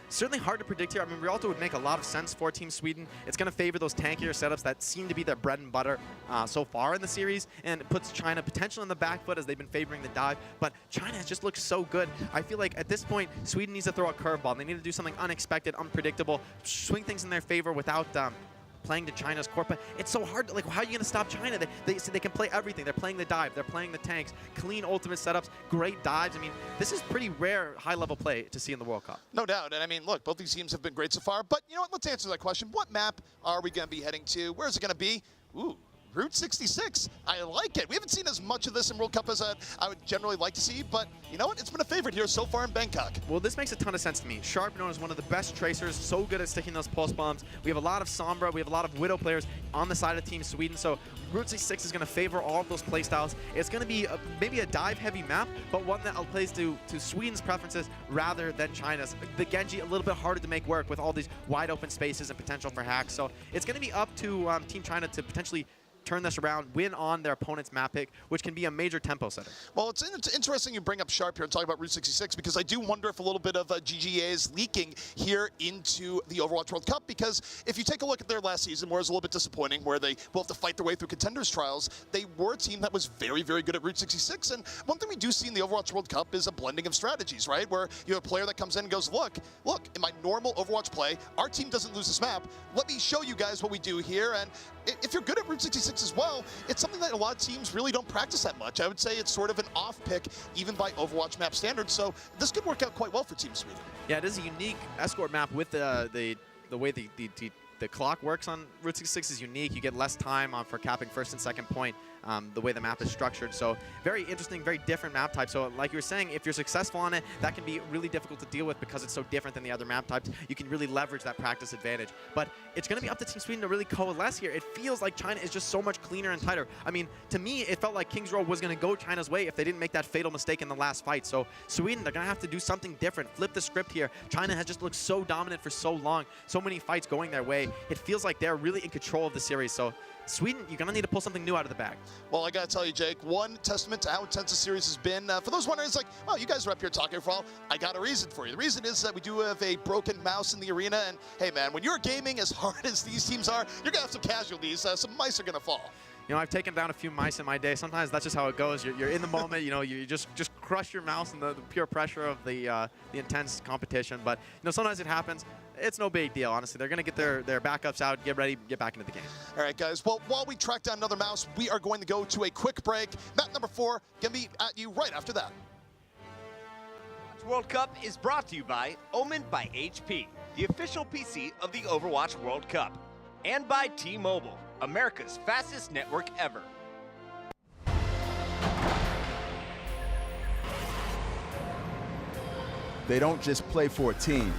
Certainly hard to predict here. I mean, Rialto would make a lot of sense for Team Sweden. It's going to favor those tankier setups that seem to be their bread and butter so far in the series, and it puts China potentially on the back foot as they've been favoring the dive. But China has just looked so good. I feel like at this point, Sweden needs to throw a curveball. They need to do something unexpected, unpredictable, swing things in their favor without playing to China's core, but it's so hard. Like, how are you going to stop China? They can play everything. They're playing the dive. They're playing the tanks. Clean ultimate setups. Great dives. I mean, this is pretty rare high-level play to see in the World Cup. No doubt. And I mean, look, both these teams have been great so far. But you know what? Let's answer that question. What map are we going to be heading to? Where is it going to be? Ooh. Route 66. I like it. We haven't seen as much of this in World Cup as I would generally like to see, but you know what? It's been a favorite here so far in Bangkok. Well, this makes a ton of sense to me. Sharp, known as one of the best tracers, so good at sticking those pulse bombs. We have a lot of Sombra, we have a lot of Widow players on the side of Team Sweden, so Route 66 is going to favor all of those playstyles. It's going to be maybe a dive-heavy map, but one that plays to Sweden's preferences rather than China's. The Genji a little bit harder to make work with all these wide open spaces and potential for hacks, so it's going to be up to Team China to potentially turn this around, win on their opponent's map pick, which can be a major tempo setter. Well, it's interesting you bring up Sharp here and talk about Route 66 because I do wonder if a little bit of GGA is leaking here into the Overwatch World Cup, because if you take a look at their last season, where it was a little bit disappointing, where they will have to fight their way through contenders trials, they were a team that was very, very good at Route 66. And one thing we do see in the Overwatch World Cup is a blending of strategies, right? Where you have a player that comes in and goes, look, in my normal Overwatch play, our team doesn't lose this map. Let me show you guys what we do here. And if you're good at Route 66 as well, it's something that a lot of teams really don't practice that much. I would say it's sort of an off pick, even by Overwatch map standards. So this could work out quite well for Team Sweden. Yeah, it is a unique escort map with the way the clock works on Route 66 is unique. You get less time for capping first and second point, the way the map is structured. So very interesting, very different map type. So like you were saying, if you're successful on it, that can be really difficult to deal with because it's so different than the other map types. You can really leverage that practice advantage. But it's going to be up to Team Sweden to really coalesce here. It feels like China is just so much cleaner and tighter. I mean, to me, it felt like Kings Row was going to go China's way if they didn't make that fatal mistake in the last fight. So Sweden, they're going to have to do something different, flip the script here. China has just looked so dominant for so long, so many fights going their way. It feels like they're really in control of the series. So Sweden, you're going to need to pull something new out of the bag. Well, I got to tell you, Jake, one testament to how intense the series has been. For those wondering, it's like, well, you guys are up here talking for all. I got a reason for you. The reason is that we do have a broken mouse in the arena. And, hey, man, when you're gaming as hard as these teams are, you're going to have some casualties. Some mice are going to fall. You know, I've taken down a few mice in my day. Sometimes that's just how it goes. You're in the moment. You know, you just crush your mouse in the pure pressure of the intense competition. But, you know, sometimes it happens. it's no big deal, honestly. They're going to get their backups out, get ready, get back into the game. All right, guys. Well, while we track down another mouse, we are going to go to a quick break. Map number 4 can be at you right after that. World Cup is brought to you by Omen by HP, the official PC of the Overwatch World Cup, and by T-Mobile, America's fastest network ever. They don't just play for a team.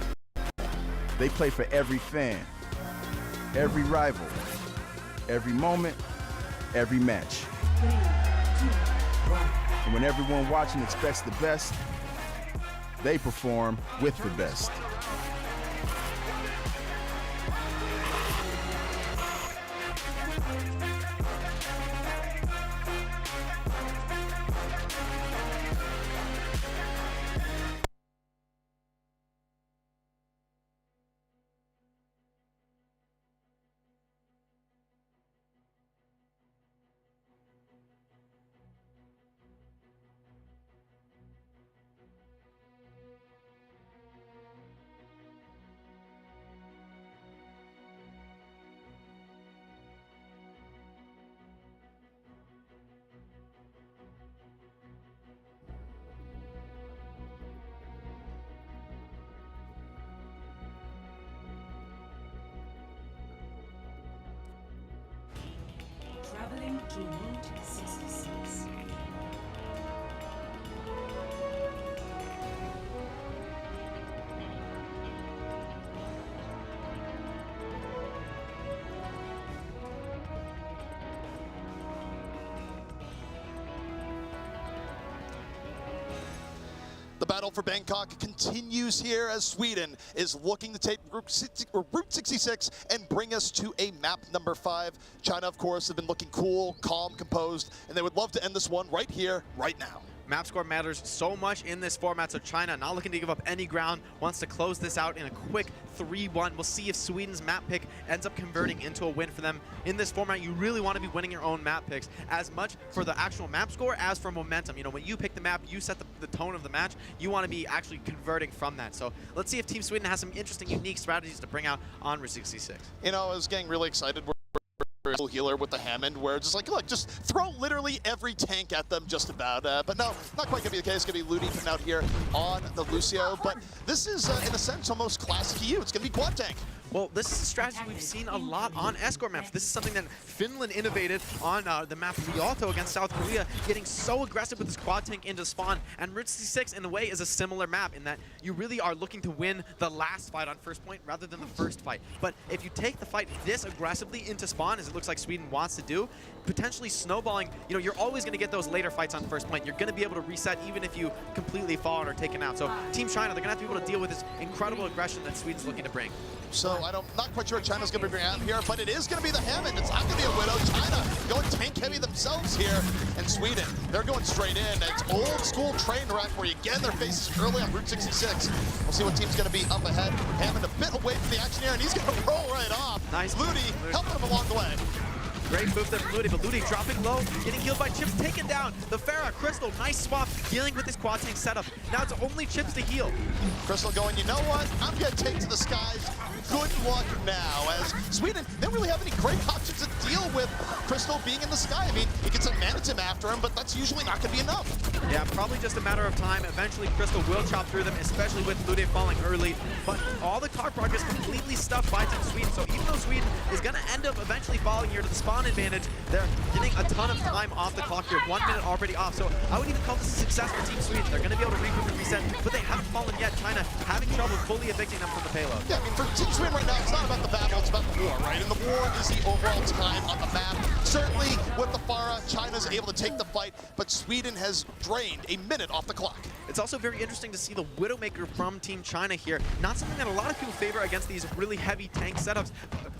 They play for every fan, every rival, every moment, every match. 3, 2, 1. And when everyone watching expects the best, they perform with the best. Traveling to Route 66. The battle for Bangkok continues here as Sweden is looking to take Route 66 and bring us to a map number 5. China, of course, have been looking cool, calm, composed, and they would love to end this one right here, right now. Map score matters so much in this format, so China not looking to give up any ground, wants to close this out in a quick 3-1. We'll see if Sweden's map pick ends up converting into a win for them. In this format, you really want to be winning your own map picks, as much for the actual map score as for momentum. You know, when you pick the map, you set the tone of the match. You want to be actually converting from that. So let's see if Team Sweden has some interesting, unique strategies to bring out on Route 66. You know, I was getting really excited. Healer with the Hammond, where it's just like, look, just throw literally every tank at them just about. But no, not quite going to be the case. It's going to be Ludi coming out here on the Lucio. But this is, in a sense, almost classic EU. It's going to be quad tank. Well, this is a strategy we've seen a lot on escort maps. This is something that Finland innovated on the map Rialto against South Korea, getting so aggressive with this quad tank into spawn. And Route 66, in a way, is a similar map in that you really are looking to win the last fight on first point rather than the first fight. But if you take the fight this aggressively into spawn, as it looks like Sweden wants to do, potentially snowballing, you know, you're always going to get those later fights on first point. You're going to be able to reset even if you completely fall or are taken out. So Team China, they're going to have to be able to deal with this incredible aggression that Sweden's looking to bring. So I'm not quite sure what China's going to bring out here, but it is going to be the Hammond. It's not going to be a Widow. China going tank heavy themselves here. And Sweden, they're going straight in. It's old school train wreck where you get in their faces early on Route 66. We'll see what team's going to be up ahead. Hammond a bit away from the action here, and he's going to roll right off. Nice. Ludi helping him along the way. Great move there from Ludi, but Ludi dropping low, getting healed by Chips, taken down. The Pharah, Crystal, nice swap, dealing with this quad tank setup. Now it's only Chips to heal. Crystal going, you know what? I'm going to take to the skies. Good luck now, as Sweden, they don't really have any great options to deal with Crystal being in the sky. I mean, he gets a Manitim after him, but that's usually not going to be enough. Yeah, probably just a matter of time. Eventually, Crystal will chop through them, especially with Ludi falling early. But all the car progress completely stuffed by Team Sweden. So even though Sweden is going to end up eventually falling here to the spawn advantage, they're getting a ton of time off the clock here. 1 minute already off. So I would even call this a success for Team Sweden. They're going to be able to regroup and reset, but they haven't fallen yet. China having trouble fully evicting them from the payload. Yeah, I mean, for Team Sweden right now, it's not about the battle, it's about the war, right? And the war is the overall time on the map. Certainly, with the Pharah, China's able to take the fight, but Sweden has drained a minute off the clock. It's also very interesting to see the Widowmaker from Team China here. Not something that a lot of people favor against these really heavy tank setups,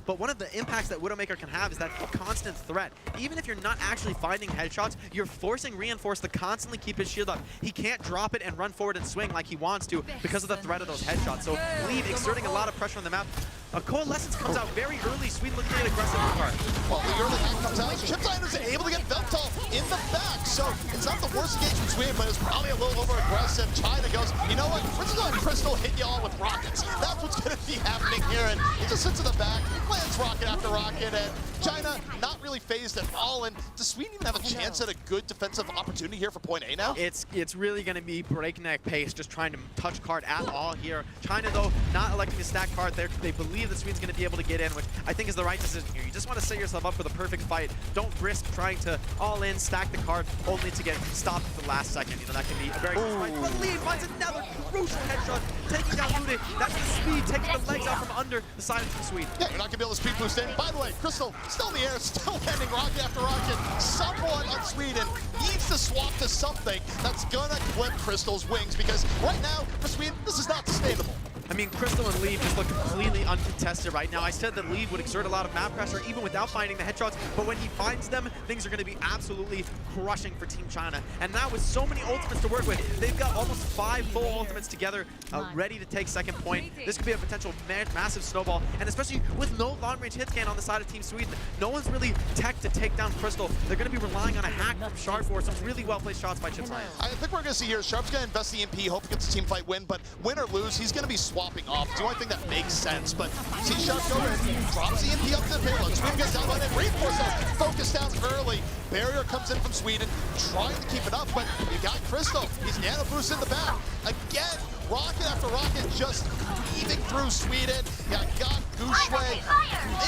but one of the impacts that Widowmaker can have is that constant threat. Even if you're not actually finding headshots, you're forcing Reinforce to constantly keep his shield up. He can't drop it and run forward and swing like he wants to because of the threat of those headshots. So Leave exerting a lot of pressure on the map. A Coalescence comes out very early. Sweden looking to get aggressive in the car. Well, the early hand comes out. Chipside is able to get Veltal in the back. So it's not the worst engagement Sweden, but it's probably a little over aggressive. China goes, you know what? We're just going to Crystal hit you all with rockets. That's what's going to be happening here. And he just sits in the back, lands rocket after rocket, and China not really phased at all. And does Sweden even have a chance at a good defensive opportunity here for point A now? It's really going to be breakneck pace, just trying to touch card at all here. China, though, not electing to stack card there. They believe that Sweden's going to be able to get in, which I think is the right decision here. You just want to set yourself up for the perfect fight. Don't risk trying to all in, stack the card, only to get stopped at the last second. You know, that can be a very good fight. But Lee finds another crucial headshot, taking down Lude. That's the speed, taking the legs out from under the side of Team Sweden. Yeah, you're not going to be able to speed boost in. By the way, Crystal still in the air, still landing rocket after rocket. Someone on Sweden needs to swap to something that's going to clip Crystal's wings, because right now, for Sweden, this is not sustainable. I mean, Crystal and Leave just look completely uncontested right now. I said that Leave would exert a lot of map pressure even without finding the headshots, but when he finds them, things are going to be absolutely crushing for Team China. And now with so many ultimates to work with, they've got almost 5 full ultimates together, ready to take second point. This could be a potential massive snowball, and especially with no long-range hit scan on the side of Team Sweden, no one's really tech to take down Crystal. They're going to be relying on a hack from Sharp for some really well-placed shots by Chips. I think we're going to see here, Sharp's going to invest the EMP, hope he gets a team fight win, but win or lose, he's going to be swapping off. It's the only thing that makes sense, but see Sharp go in, drops the EMP up to the payload. Sweden gets down on it, reinforces, focus down early. Barrier comes in from Sweden, trying to keep it up, but you got Crystal. He's nano boost in the back. Again, rocket after rocket just weaving through Sweden. You got Gushue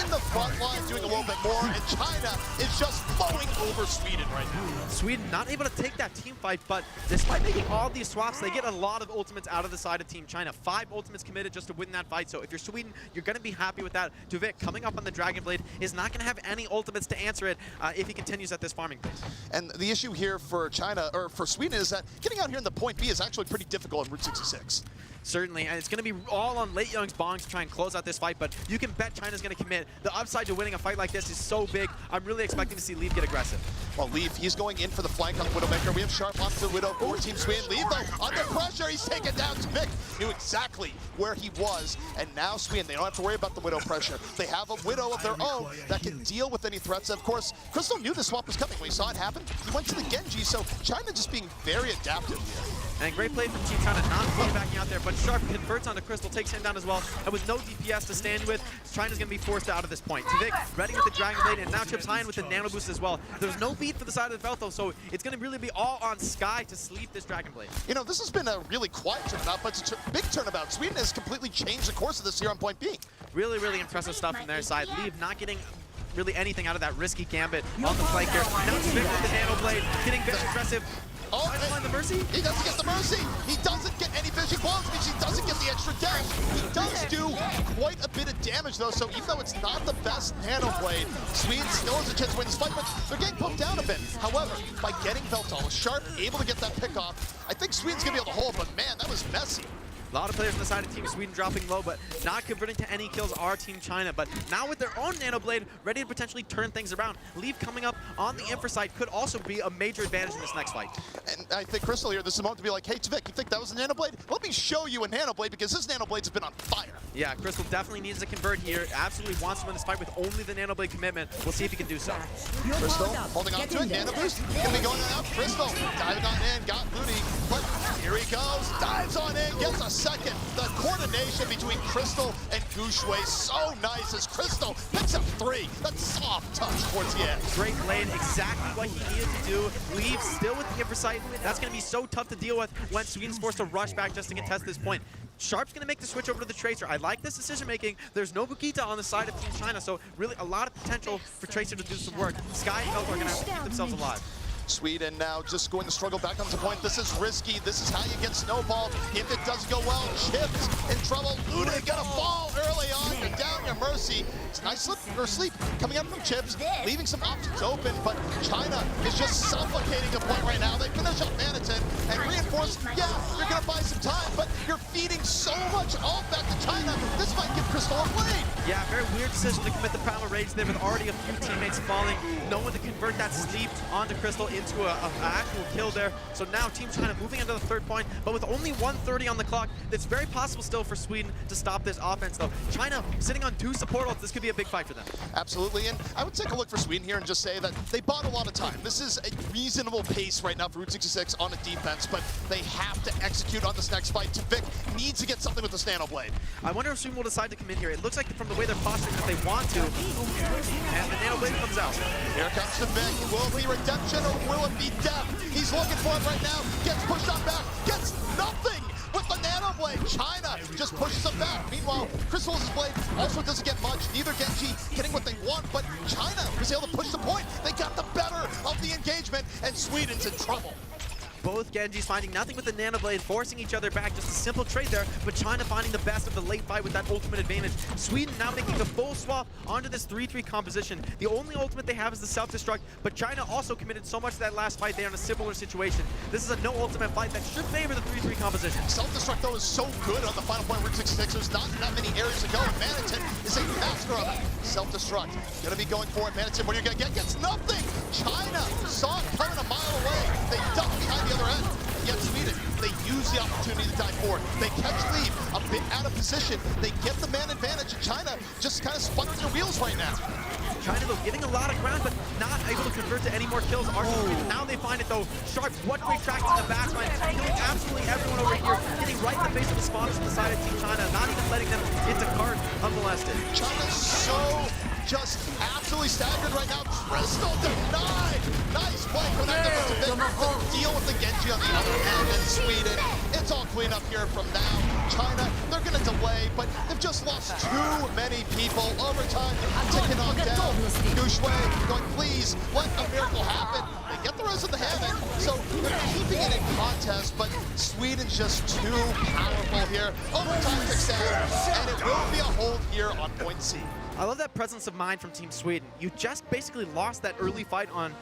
in the front line doing a little bit more, and China is just flowing over Sweden right now. Sweden not able to take that team fight, but despite making all these swaps, they get a lot of ultimates out of the side of Team China. 5 ultimates committed just to win that fight, so if you're Sweden, you're going to be happy with that. Tuvik coming up on the Dragon Blade is not going to have any ultimates to answer it if he continues at this farming pace. And the issue here for China, or for Sweden, is that getting out here in the point B is actually pretty difficult in Route 66. Certainly, and it's going to be all on Late Young's bongs to try and close out this fight, but you can bet China's going to commit. The upside to winning a fight like this is so big. I'm really expecting to see Leaf get aggressive. Well, Leaf, he's going in for the flank on Widowmaker. We have Sharp onto the Widow for Team Sweden. Leaf, though, under pressure, he's taken down. Vic knew exactly where he was, and now Sweden, they don't have to worry about the Widow pressure. They have a Widow of their own that can deal with any threats. Of course, Crystal knew the swap was coming. When he saw it happen, he went to the Genji, so China just being very adaptive here. And great play from Team China, not fully backing out there, but Sharp converts onto Crystal, takes him down as well, and with no DPS to stand with, China's going to be forced out of this point. Tuvik ready with the Dragon Blade, and now Chips High with the Nano Boost as well. There's no beat for the side of the belt, though, so it's going to really be all on Sky to sleep this Dragon Blade. You know, this has been a really quiet turnabout, but it's a big turnabout. Sweden has completely changed the course of this here on point B. Really, really impressive stuff from their side. Leave not getting really anything out of that risky gambit on the flank here. Now Tuvik with the Nano Blade, getting very aggressive. Oh, trying to find the Mercy? He doesn't get the Mercy. He doesn't get any vision qualms, which he doesn't get the extra dash. He does do quite a bit of damage, though, so even though it's not the best Nano Blade, Sweden still has a chance to win this fight, but they're getting poked down a bit. However, by getting Veltal, Sharp able to get that pick off, I think Sweden's going to be able to hold, but man, that was messy. A lot of players on the side of Team Sweden dropping low, but not converting to any kills are Team China. But now with their own Nano Blade, ready to potentially turn things around. Leaf coming up on the infra side could also be a major advantage in this next fight. And I think Crystal here, this is a moment to be like, hey, Tuvik, you think that was a Nano Blade? Let me show you a Nano Blade, because this Nano Blade has been on fire. Yeah, Crystal definitely needs to convert here. Absolutely wants to win this fight with only the Nano Blade commitment. We'll see if he can do so. Crystal holding on to it, Nano Boost. Gonna be going on out. Crystal diving on in, got Looney, but here he goes, dives on in, gets a second. The coordination between Crystal and Gushue so nice as Crystal picks up 3. That's soft touch towards the end. Great lane, exactly what he needed to do. Leaves still with the infra sight. That's going to be so tough to deal with when Sweden's forced to rush back just to contest this point. Sharp's going to make the switch over to the Tracer. I like this decision making. There's no Bukita on the side of Team China, so really a lot of potential for Tracer to do some work. Sky and Veltal are going to have to keep themselves alive. Sweden now just going to struggle back onto the point. This is risky. This is how you get snowballed. If it doesn't go well, Chips in trouble. Lude gonna fall early on. You're down your Mercy. It's a nice slip or sleep coming up from Chips, leaving some options open, but China is just suffocating the point right now. They finish up Manitin and reinforce. Yeah, you're gonna buy some time, but you're feeding so much all back to China. This might give Crystal a blade. Yeah, very weird decision to commit the Primal Rage there with already a few teammates falling. No one to convert that sleep onto Crystal into an actual kill there. So now Team China moving into the third point, but with only 1:30 on the clock, it's very possible still for Sweden to stop this offense though. China sitting on 2 support ults, this could be a big fight for them. Absolutely, and I would take a look for Sweden here and just say that they bought a lot of time. This is a reasonable pace right now for Route 66 on a defense, but they have to execute on this next fight. Vic needs to get something with this Nano Blade. I wonder if Sweden will decide to come in here. It looks like from the way they're posturing that they want to, and the Nano Blade comes out. Here comes the Vic. Will it be redemption or will it be death? He's looking for it right now. Gets pushed on back. Gets nothing with the Nano Blade. China just pushes him back. Meanwhile, Crystal's blade also doesn't get much. Neither Genji getting what they want, but China was able to push the point. They got the better of the engagement, and Sweden's in trouble. Both Genjis finding nothing with the Nano Blade, forcing each other back. Just a simple trade there, but China finding the best of the late fight with that ultimate advantage. Sweden now making the full swap onto this 3-3 composition. The only ultimate they have is the self-destruct, but China also committed so much to that last fight. They're in a similar situation. This is a no ultimate fight that should favor the 3-3 composition. Self-destruct, though, is so good on the final point Route 66. There's not that many areas to go, and Manitin is a master of it. Self-destruct. Gonna be going for it. Manitin, what are you gonna get? Gets nothing! China saw it coming a mile away. They duck behind the other end. Yet Sweden, they use the opportunity to dive forward. They catch lead, a bit out of position. They get the man advantage, and China just kind of sputtering their wheels right now. China, though, getting a lot of ground, but not able to convert to any more kills. Now they find it, though. Sharp, what quick tracks in the backline, killing absolutely everyone over here, getting right in the face of the spawners on the side of Team China, not even letting them into cart unmolested. China's so just absolutely staggered right now. Crystal denied. Nice play from that to deal with the Genji on the other end, and Sweden, it's all clean up here from now. China, they're gonna delay, but they've just lost too many people. Overtime, ticking on down. Gushue going, please, let a miracle happen. They get the rest of the heaven, so they're keeping it in contest, but Sweden's just too powerful here. Overtime ticks down, and it will be a hold here on point C. I love that presence of mind from Team Sweden. You just basically lost that early fight on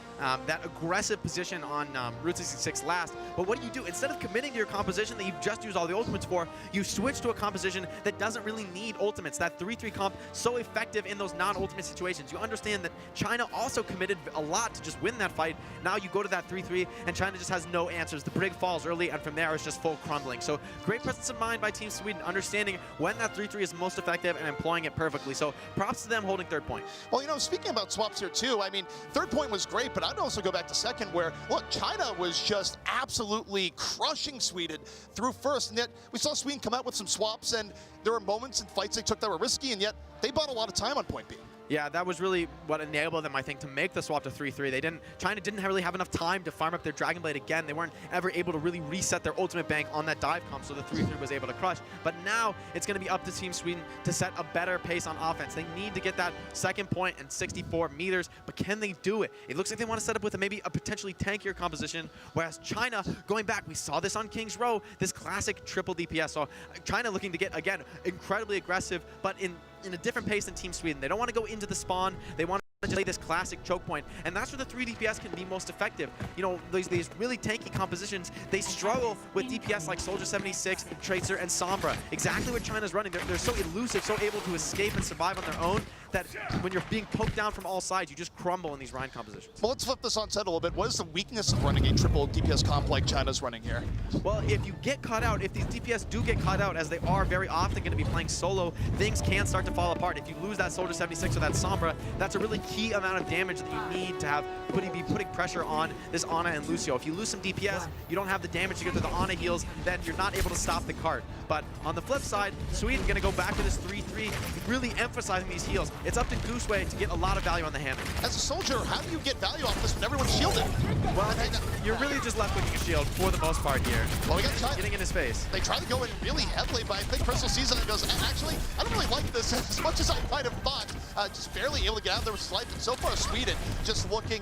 that aggressive position on Route 66 last. But what do? Instead of committing to your composition that you've just used all the ultimates for, you switch to a composition that doesn't really need ultimates. That 3-3 comp, so effective in those non-ultimate situations. You understand that China also committed a lot to just win that fight. Now you go to that 3-3, and China just has no answers. The brig falls early, and from there it's just full crumbling. So great presence of mind by Team Sweden, understanding when that 3-3 is most effective and employing it perfectly. So props to them holding third point. Well, you know, speaking about swaps here too, I mean, third point was great, but I'd also go back to second where, look, China was just absolutely crushing Sweden through first, and yet we saw Sweden come out with some swaps, and there were moments and fights they took that were risky, and yet they bought a lot of time on point B. Yeah, that was really what enabled them, I think, to make the swap to 3-3. China didn't really have enough time to farm up their Dragon Blade again. They weren't ever able to really reset their ultimate bank on that dive comp, so the 3-3 was able to crush. But now it's going to be up to Team Sweden to set a better pace on offense. They need to get that second point and 64 meters, but can they do it? It looks like they want to set up with maybe a potentially tankier composition, whereas China, going back, we saw this on King's Row, this classic triple DPS. So China looking to get, again, incredibly aggressive, but in a different pace than Team Sweden. They don't want to go into the spawn. They want to play this classic choke point, and that's where the 3 DPS can be most effective. You know, these really tanky compositions, they struggle with DPS like Soldier 76, Tracer, and Sombra. Exactly what China's running. They're so elusive, so able to escape and survive on their own, that when you're being poked down from all sides, you just crumble in these Rhine compositions. Well, let's flip this on set a little bit. What is the weakness of running a triple DPS comp like China's running here? Well, if you get caught out, if these DPS do get caught out, as they are very often going to be playing solo, things can start to fall apart. If you lose that Soldier 76 or that Sombra, that's a really key amount of damage that you need to have be putting pressure on this Ana and Lucio. If you lose some DPS, you don't have the damage to get to the Ana heals, then you're not able to stop the cart. But on the flip side, Sweden going to go back to this 3-3, really emphasizing these heals. It's up to Gooseway to get a lot of value on the hammer. As a soldier, how do you get value off this when everyone's shielded? Well, you're really just left with a shield for the most part here. Well, we got China getting in his face. They try to go in really heavily, but I think Crystal sees it and goes, actually, I don't really like this as much as I might have thought. Just barely able to get out there with Slife, and so far Sweden just looking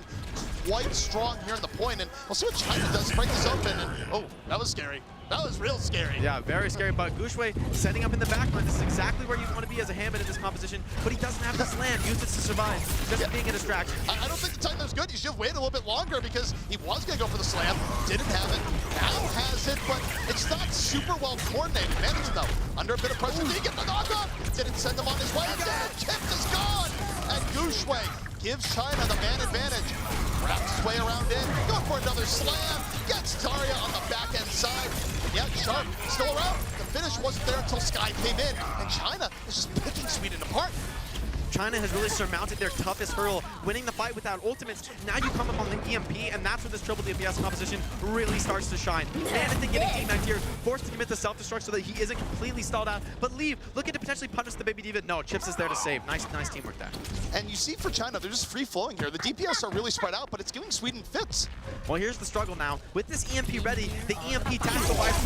quite strong here in the point, and we'll see what China does to break this open. And, oh, that was scary. That was real scary. Yeah, very scary, but Gushue setting up in the backline. This is exactly where you want to be as a Hammond in this composition, but he doesn't have the slam. Use it to survive, just being a distraction. I don't think the time that was good. You should have waited a little bit longer because he was going to go for the slam. Didn't have it. Now has it, but it's not super well coordinated. Managed though. Under a bit of pressure. Did he get the knock-off? Didn't send him on his way. Again, Kip is gone. And Gushue gives China the man advantage. Wraps his way around in. Going for another slam. Gets Zarya on the back end side. And yeah, Sharp still around. The finish wasn't there until Sky came in. And China is just picking Sweden apart. China has really surmounted their toughest hurdle, winning the fight without ultimates. Now you come up on the EMP, and that's where this triple DPS composition really starts to shine. Manathan getting DMA'd here, forced to commit the self-destruct so that he isn't completely stalled out. But Leave, looking to potentially punish the Baby Diva. No, Chips is there to save. Nice teamwork there. And you see for China, they're just free-flowing here. The DPS are really spread out, but it's giving Sweden fits. Well, here's the struggle now. With this EMP ready, the EMP tactical device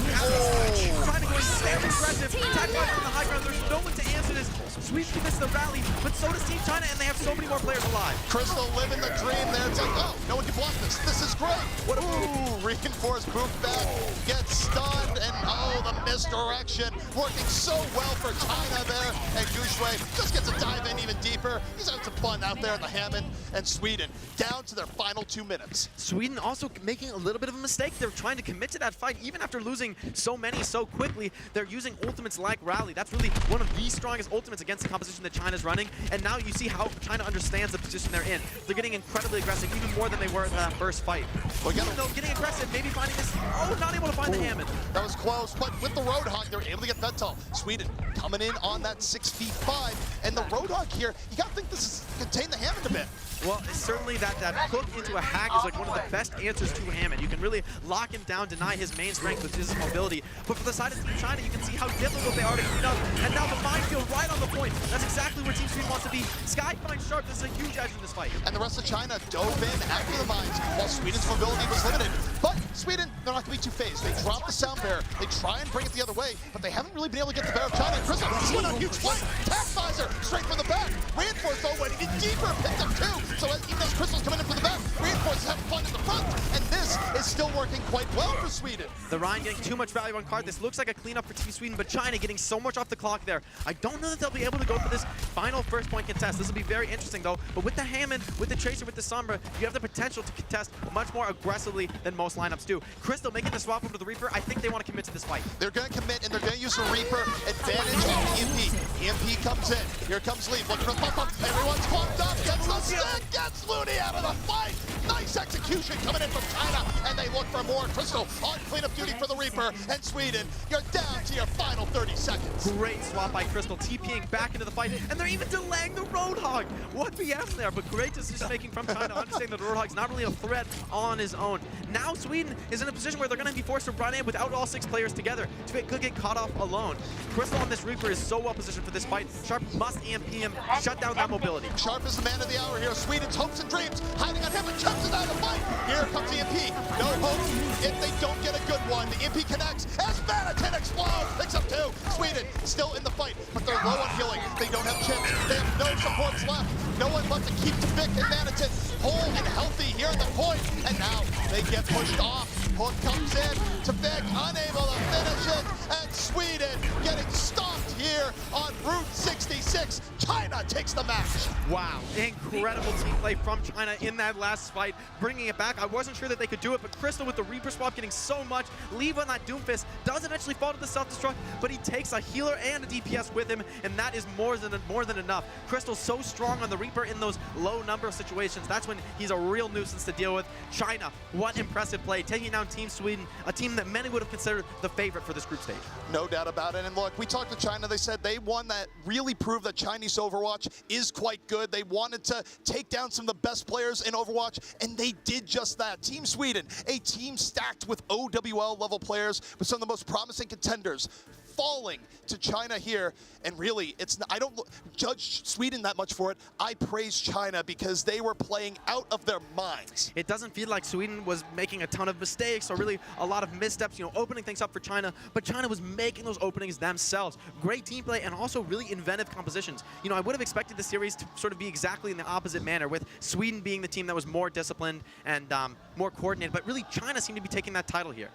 trying to go very aggressive. Attack fire on the high ground. There's no one to answer this. Sweden commits the rally, but so does Team China, and they have so many more players alive. Crystal living the dream there. It's like, oh, no one can block this. This is great. What a reinforced move back. Gets stunned, and oh, the misdirection. Working so well for China there. And Gushue just gets a dive in even deeper. He's having some fun out there in the Hammond. And Sweden down to their final 2 minutes. Sweden also making a little bit of a mistake. They're trying to commit to that fight, even after losing so many so quickly. They're using ultimates like Rally. That's really one of the strongest ultimates against the composition that China's running. And now you see how China understands the position they're in. They're getting incredibly aggressive, even more than they were in that first fight. Well, Even though getting aggressive, maybe finding this, oh, not able to find the Hammond. That was close, but with the Roadhog, they're able to get Vental. Sweden coming in on that 6v5, and the Roadhog here, you gotta think this is contain the Hammond a bit. Well, certainly that hook into a hack is like one of the best answers to Hammond. You can really lock him down, deny his main strength, which is his mobility. But for the side of Team China, you can see how difficult they are to clean up. And now the minefield right on the point. That's exactly where Team Sweden wants to be. Sky finds Sharp. This is a huge edge in this fight. And the rest of China dove in after the mines while Sweden's mobility was limited. But Sweden, they're not going to be too phased. They drop the sound bear. They try and bring it the other way, but they haven't really been able to get the bear of China. And Crystal, he went on a huge flank. Tac visor straight from the back. Reinforced though went even deeper, picked up two. So even as Crystal's coming in from the back, Reinforced is having fun in the front. And this is still working quite well for Sweden. The Rhine getting too much value on card. This looks like a cleanup for Team Sweden, but China getting so much off the clock there. I don't know that they'll be able to go for this final first point contest. This will be very interesting though. But with the Hammond, with the Tracer, with the Sombra, you have the potential to contest much more aggressively than most lineups do. Crystal making the swap over to the Reaper. I think they want to commit to this fight. They're going to commit, and they're going to use the Reaper advantage on the EMP. EMP comes in. Here comes Leaf looking for the pump-up. Everyone's pumped up. Gets the stick. Gets Looney out of the fight. Nice execution coming in from China, and they look for more. Crystal on cleanup duty for the Reaper, and Sweden, you're down to your final 30 seconds. Great swap by Crystal, TPing back into the fight, and they're even delaying the Roadhog. What BS there, but great decision-making from China, understanding that the Roadhog's not really a threat on his own. Now Sweden is in a position where they're going to be forced to run in without all 6 players together. Tibet could get caught off alone. Crystal on this Reaper is so well positioned for this fight. Sharp must EMP him, shut down that mobility. Sharp is the man of the hour here. Sweden's hopes and dreams hiding on him, and Chips is out of the fight. Here comes EMP. No hope if they don't get a good one. The EMP connects as Manathan explodes. Picks up 2. Sweden still in the fight, but they're low on healing. They don't have Chips. They have no supports left. No one left to keep Tibik and Manathan whole and healthy here at the point. And now they get pushed off. Hook comes in. Tibik unable to finish it. And Sweden getting stomped here on Route 66. China takes the match. Wow, incredible team play from China in that last fight, bringing it back. I wasn't sure that they could do it, but Crystal with the Reaper swap getting so much. Leave on that Doomfist does eventually fall to the self-destruct, but he takes a healer and a DPS with him, and that is more than enough. Crystal's so strong on the Reaper in those low number of situations. That's when he's a real nuisance to deal with. China, what impressive play, taking down Team Sweden, a team that many would have considered the favorite for this group stage. No doubt about it. And look, we talked to China. They said they won that really proved that Chinese Overwatch is quite good. They wanted to take down some of the best players in Overwatch, and they did just that. Team Sweden, a team stacked with OWL level players with some of the most promising contenders, falling to China here. And really, I don't judge Sweden that much for it. I praise China because they were playing out of their minds. It doesn't feel like Sweden was making a ton of mistakes or really a lot of missteps, you know, opening things up for China, but China was making those openings themselves. Great team play and also really inventive compositions. You know, I would have expected the series to sort of be exactly in the opposite manner, with Sweden being the team that was more disciplined and more coordinated, but really China seemed to be taking that title here.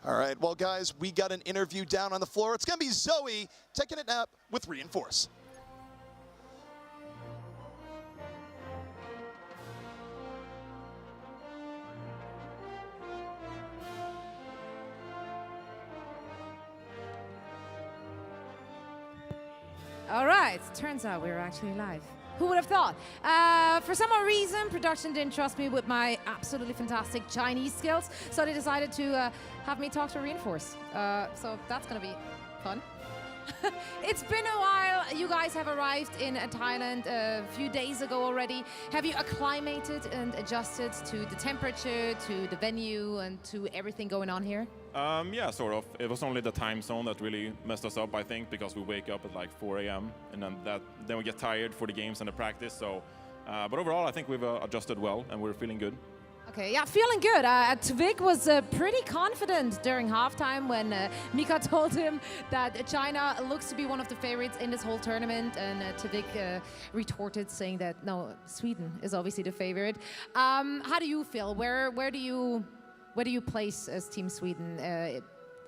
All right, well, guys, we got an interview down on the floor. It's going to be Zoe taking a nap with Reinforce. All right, turns out we're actually live. Who would have thought? For some odd reason, production didn't trust me with my absolutely fantastic Chinese skills, so they decided to have me talk to Reinforce. So that's gonna be fun. It's been a while. You guys have arrived in Thailand a few days ago already. Have you acclimated and adjusted to the temperature, to the venue, and to everything going on here? Yeah, sort of. It was only the time zone that really messed us up, I think, because we wake up at like 4 a.m. and then we get tired for the games and the practice. So, but overall, I think we've adjusted well and we're feeling good. Okay, yeah, feeling good. Tvig was pretty confident during halftime when Mika told him that China looks to be one of the favorites in this whole tournament, and Tvig retorted saying that no, Sweden is obviously the favorite. How do you feel? Where do you place as Team Sweden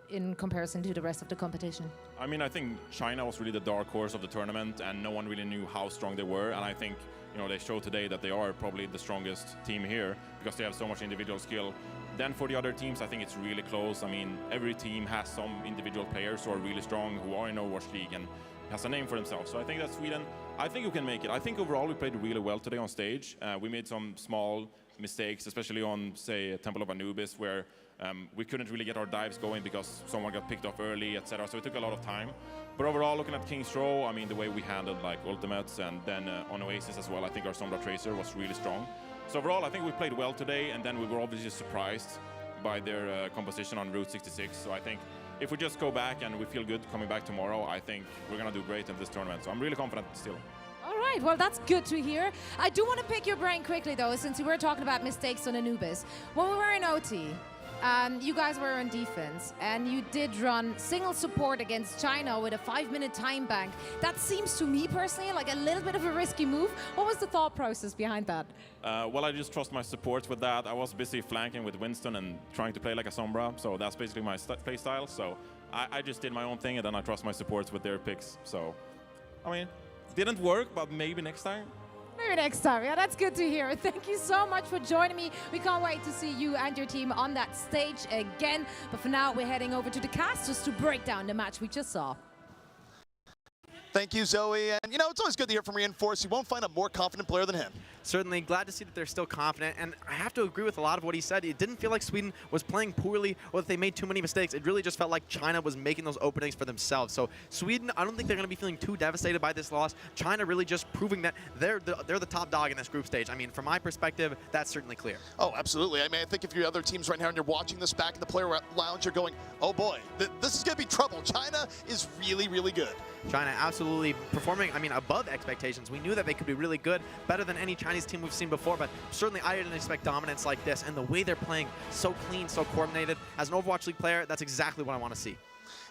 in comparison to the rest of the competition? I mean, I think China was really the dark horse of the tournament, and no one really knew how strong they were. And I think, you know, they showed today that they are probably the strongest team here because they have so much individual skill. Then for the other teams, I think it's really close. I mean, every team has some individual players who are really strong, who are in Overwatch League and has a name for themselves. So I think that Sweden, I think we can make it. I think overall we played really well today on stage. We made some small mistakes, especially on, say, Temple of Anubis, where we couldn't really get our dives going because someone got picked off early, etc. So it took a lot of time. But overall, looking at King's Row, I mean, the way we handled like ultimates and then on Oasis as well, I think our Sombra Tracer was really strong. So overall, I think we played well today, and then we were obviously surprised by their composition on Route 66. So I think if we just go back and we feel good coming back tomorrow, I think we're going to do great in this tournament. So I'm really confident still. All right, well, that's good to hear. I do want to pick your brain quickly, though, since we were talking about mistakes on Anubis. When we were in OT, you guys were on defense, and you did run single support against China with a 5-minute time bank. That seems to me personally like a little bit of a risky move. What was the thought process behind that? Well, I just trust my supports with that. I was busy flanking with Winston and trying to play like a Sombra, so that's basically my play style. So I just did my own thing, and then I trust my supports with their picks. So, I mean, didn't work, but maybe next time. Maybe next time. Yeah, that's good to hear. Thank you so much for joining me. We can't wait to see you and your team on that stage again. But for now, we're heading over to the casters to break down the match we just saw. Thank you, Zoe. And, you know, it's always good to hear from Reinforce. You won't find a more confident player than him. Certainly glad to see that they're still confident, and I have to agree with a lot of what he said. It didn't feel like Sweden was playing poorly or that they made too many mistakes. It really just felt like China was making those openings for themselves. So Sweden, I don't think they're going to be feeling too devastated by this loss. China really just proving that they're the top dog in this group stage. I mean, from my perspective, that's certainly clear. Oh, absolutely. I mean, I think if you're other teams right now and you're watching this back in the player lounge, you're going, oh boy, this is going to be trouble. China is really, really good. China absolutely performing, I mean, above expectations. We knew that they could be really good, better than any Chinese team we've seen before, but certainly I didn't expect dominance like this, and the way they're playing, so clean, so coordinated. As an Overwatch League player, that's exactly what I want to see.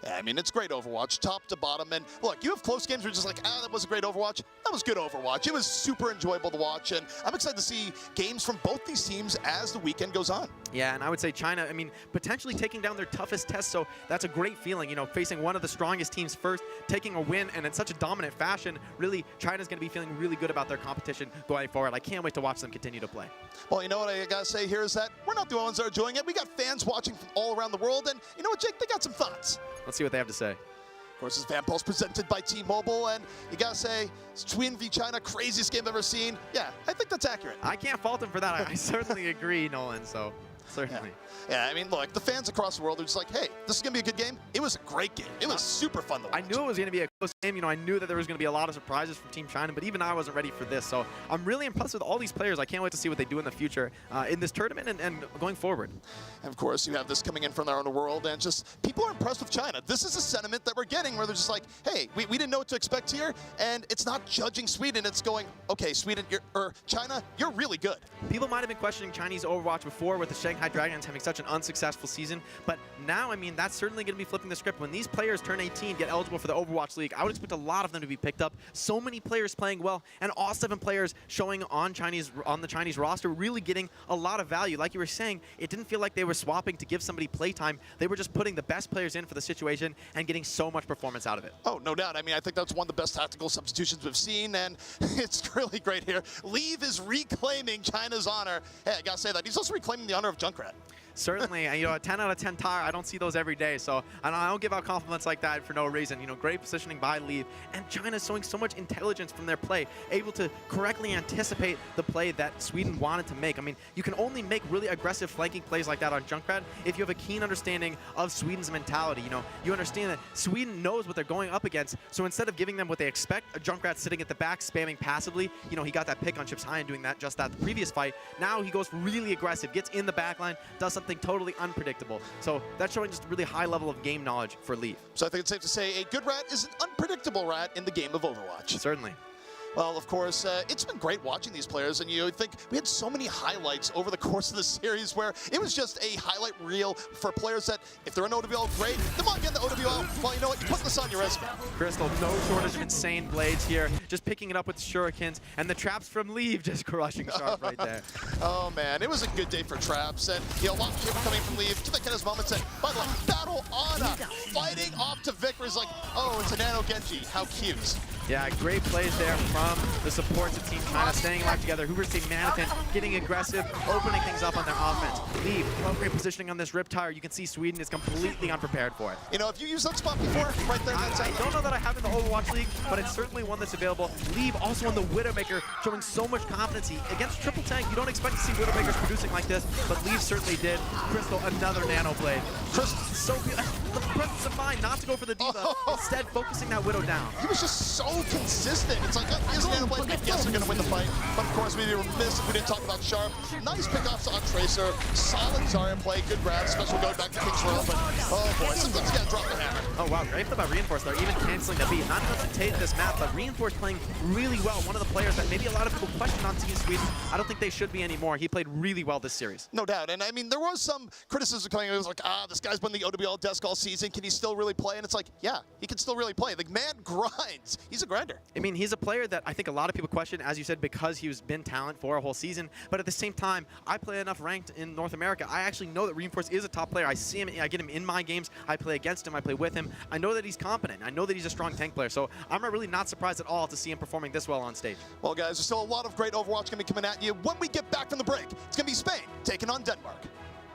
Yeah, I mean, it's great Overwatch, top to bottom. And look, you have close games where you're just like, that was a great Overwatch. That was good Overwatch. It was super enjoyable to watch. And I'm excited to see games from both these teams as the weekend goes on. Yeah, and I would say China, I mean, potentially taking down their toughest test. So that's a great feeling, you know, facing one of the strongest teams first, taking a win, and in such a dominant fashion. Really, China's going to be feeling really good about their competition going forward. I can't wait to watch them continue to play. Well, you know what I got to say here is that we're not the only ones that are enjoying it. We got fans watching from all around the world. And you know what, Jake? They got some thoughts. Let's see what they have to say. Of course, it's Van Pulse presented by T-Mobile, and you gotta say, Sweden v China, craziest game I've ever seen. Yeah, I think that's accurate. I can't fault him for that. I certainly agree, Nolan, so certainly. Yeah, I mean, look, the fans across the world are just like, hey, this is gonna be a good game. It was a great game. It was super fun to watch. I knew it was gonna be a close game. You know, I knew that there was gonna be a lot of surprises from Team China, but even I wasn't ready for this. So I'm really impressed with all these players. I can't wait to see what they do in the future in this tournament and going forward. And of course, you have this coming in from around the world, and just people are impressed with China. This is a sentiment that we're getting where they're just like, hey, we didn't know what to expect here, and it's not judging Sweden. It's going, okay, Sweden, or China, you're really good. People might have been questioning Chinese Overwatch before with the Shanghai Dragons having such an unsuccessful season, but now, I mean, that's certainly going to be flipping the script. When these players turn 18, get eligible for the Overwatch League, I would expect a lot of them to be picked up. So many players playing well, and all 7 players showing on the Chinese roster, really getting a lot of value. Like you were saying, it didn't feel like they were swapping to give somebody playtime. They were just putting the best players in for the situation and getting so much performance out of it. Oh, no doubt. I mean, I think that's one of the best tactical substitutions we've seen, and it's really great here. Leave is reclaiming China's honor. Hey, I gotta say that. He's also reclaiming the honor of Junkrat. Certainly, and a 10 out of 10 tire, I don't see those every day, so I don't give out compliments like that for no reason. Great positioning by Leave, and China's showing so much intelligence from their play, able to correctly anticipate the play that Sweden wanted to make. I mean, you can only make really aggressive flanking plays like that on Junkrat if you have a keen understanding of Sweden's mentality. You understand that Sweden knows what they're going up against, so instead of giving them what they expect, a Junkrat sitting at the back spamming passively, he got that pick on Chips High and doing that the previous fight. Now he goes really aggressive, gets in the backline, does something totally unpredictable. So that's showing just a really high level of game knowledge for Leaf. So I think it's safe to say a good rat is an unpredictable rat in the game of Overwatch. Certainly. Well, of course, it's been great watching these players, and you think we had so many highlights over the course of the series where it was just a highlight reel for players that, if they're an OWL, great. Come on, get the OWL. Well, you know what? You put this on your resume. Crystal, no shortage of insane blades here, just picking it up with shurikens, and the traps from Leave just crushing Sharp right there. Oh, man, it was a good day for traps, and a lot of people coming from Leave. Give that kind of moments, and by the way, Battle Ana fighting off to Vic, where he's like, oh, it's a Nano Genji. How cute. Yeah, great plays there from the supports of Team China, staying alive together. Hoover State Manhattan getting aggressive, opening things up on their offense. Leave, great positioning on this Riptire. You can see Sweden is completely unprepared for it. Have you used that spot before? Right there. I don't know that I have in the Overwatch League, but it's certainly one that's available. Leave also on the Widowmaker, showing so much confidence. Against Triple Tank, you don't expect to see Widowmakers producing like this, but Leave certainly did. Crystal, another Nano Blade. Crystal, so good. The presence of mind not to go for the Diva, instead focusing that Widow down. He was just so consistent. It's like, here's Nano Blade. Yes, they're going to win the fight. But of course, we'd be remiss if we didn't talk about Sharp. Nice pickoffs on Tracer. Solid Zarya play. Good grab, especially going back to King's Row. But, oh boy, sometimes you got to drop the hammer. Oh wow, great play by Reinforce. They're even canceling the beat. Not enough to take this map, but Reinforce playing really well. One of the players that maybe a lot of people question on Team Sweden. I don't think they should be anymore. He played really well this series. No doubt. And I mean, there was some criticism coming. It was like, this guy's been the OWL desk all season. Can he still really play? And it's like, yeah, he can still really play. The man grinds. He's a grinder. I mean, he's a player that I think a lot of people question, as you said, because he's been talent for a whole season. But at the same time, I play enough ranked in North America. I actually know that Reinforce is a top player. I see him, I get him in my games. I play against him, I play with him. I know that he's competent. I know that he's a strong tank player. So I'm really not surprised at all to see him performing this well on stage. Well, guys, there's still a lot of great Overwatch going to be coming at you when we get back from the break. It's going to be Spain taking on Denmark.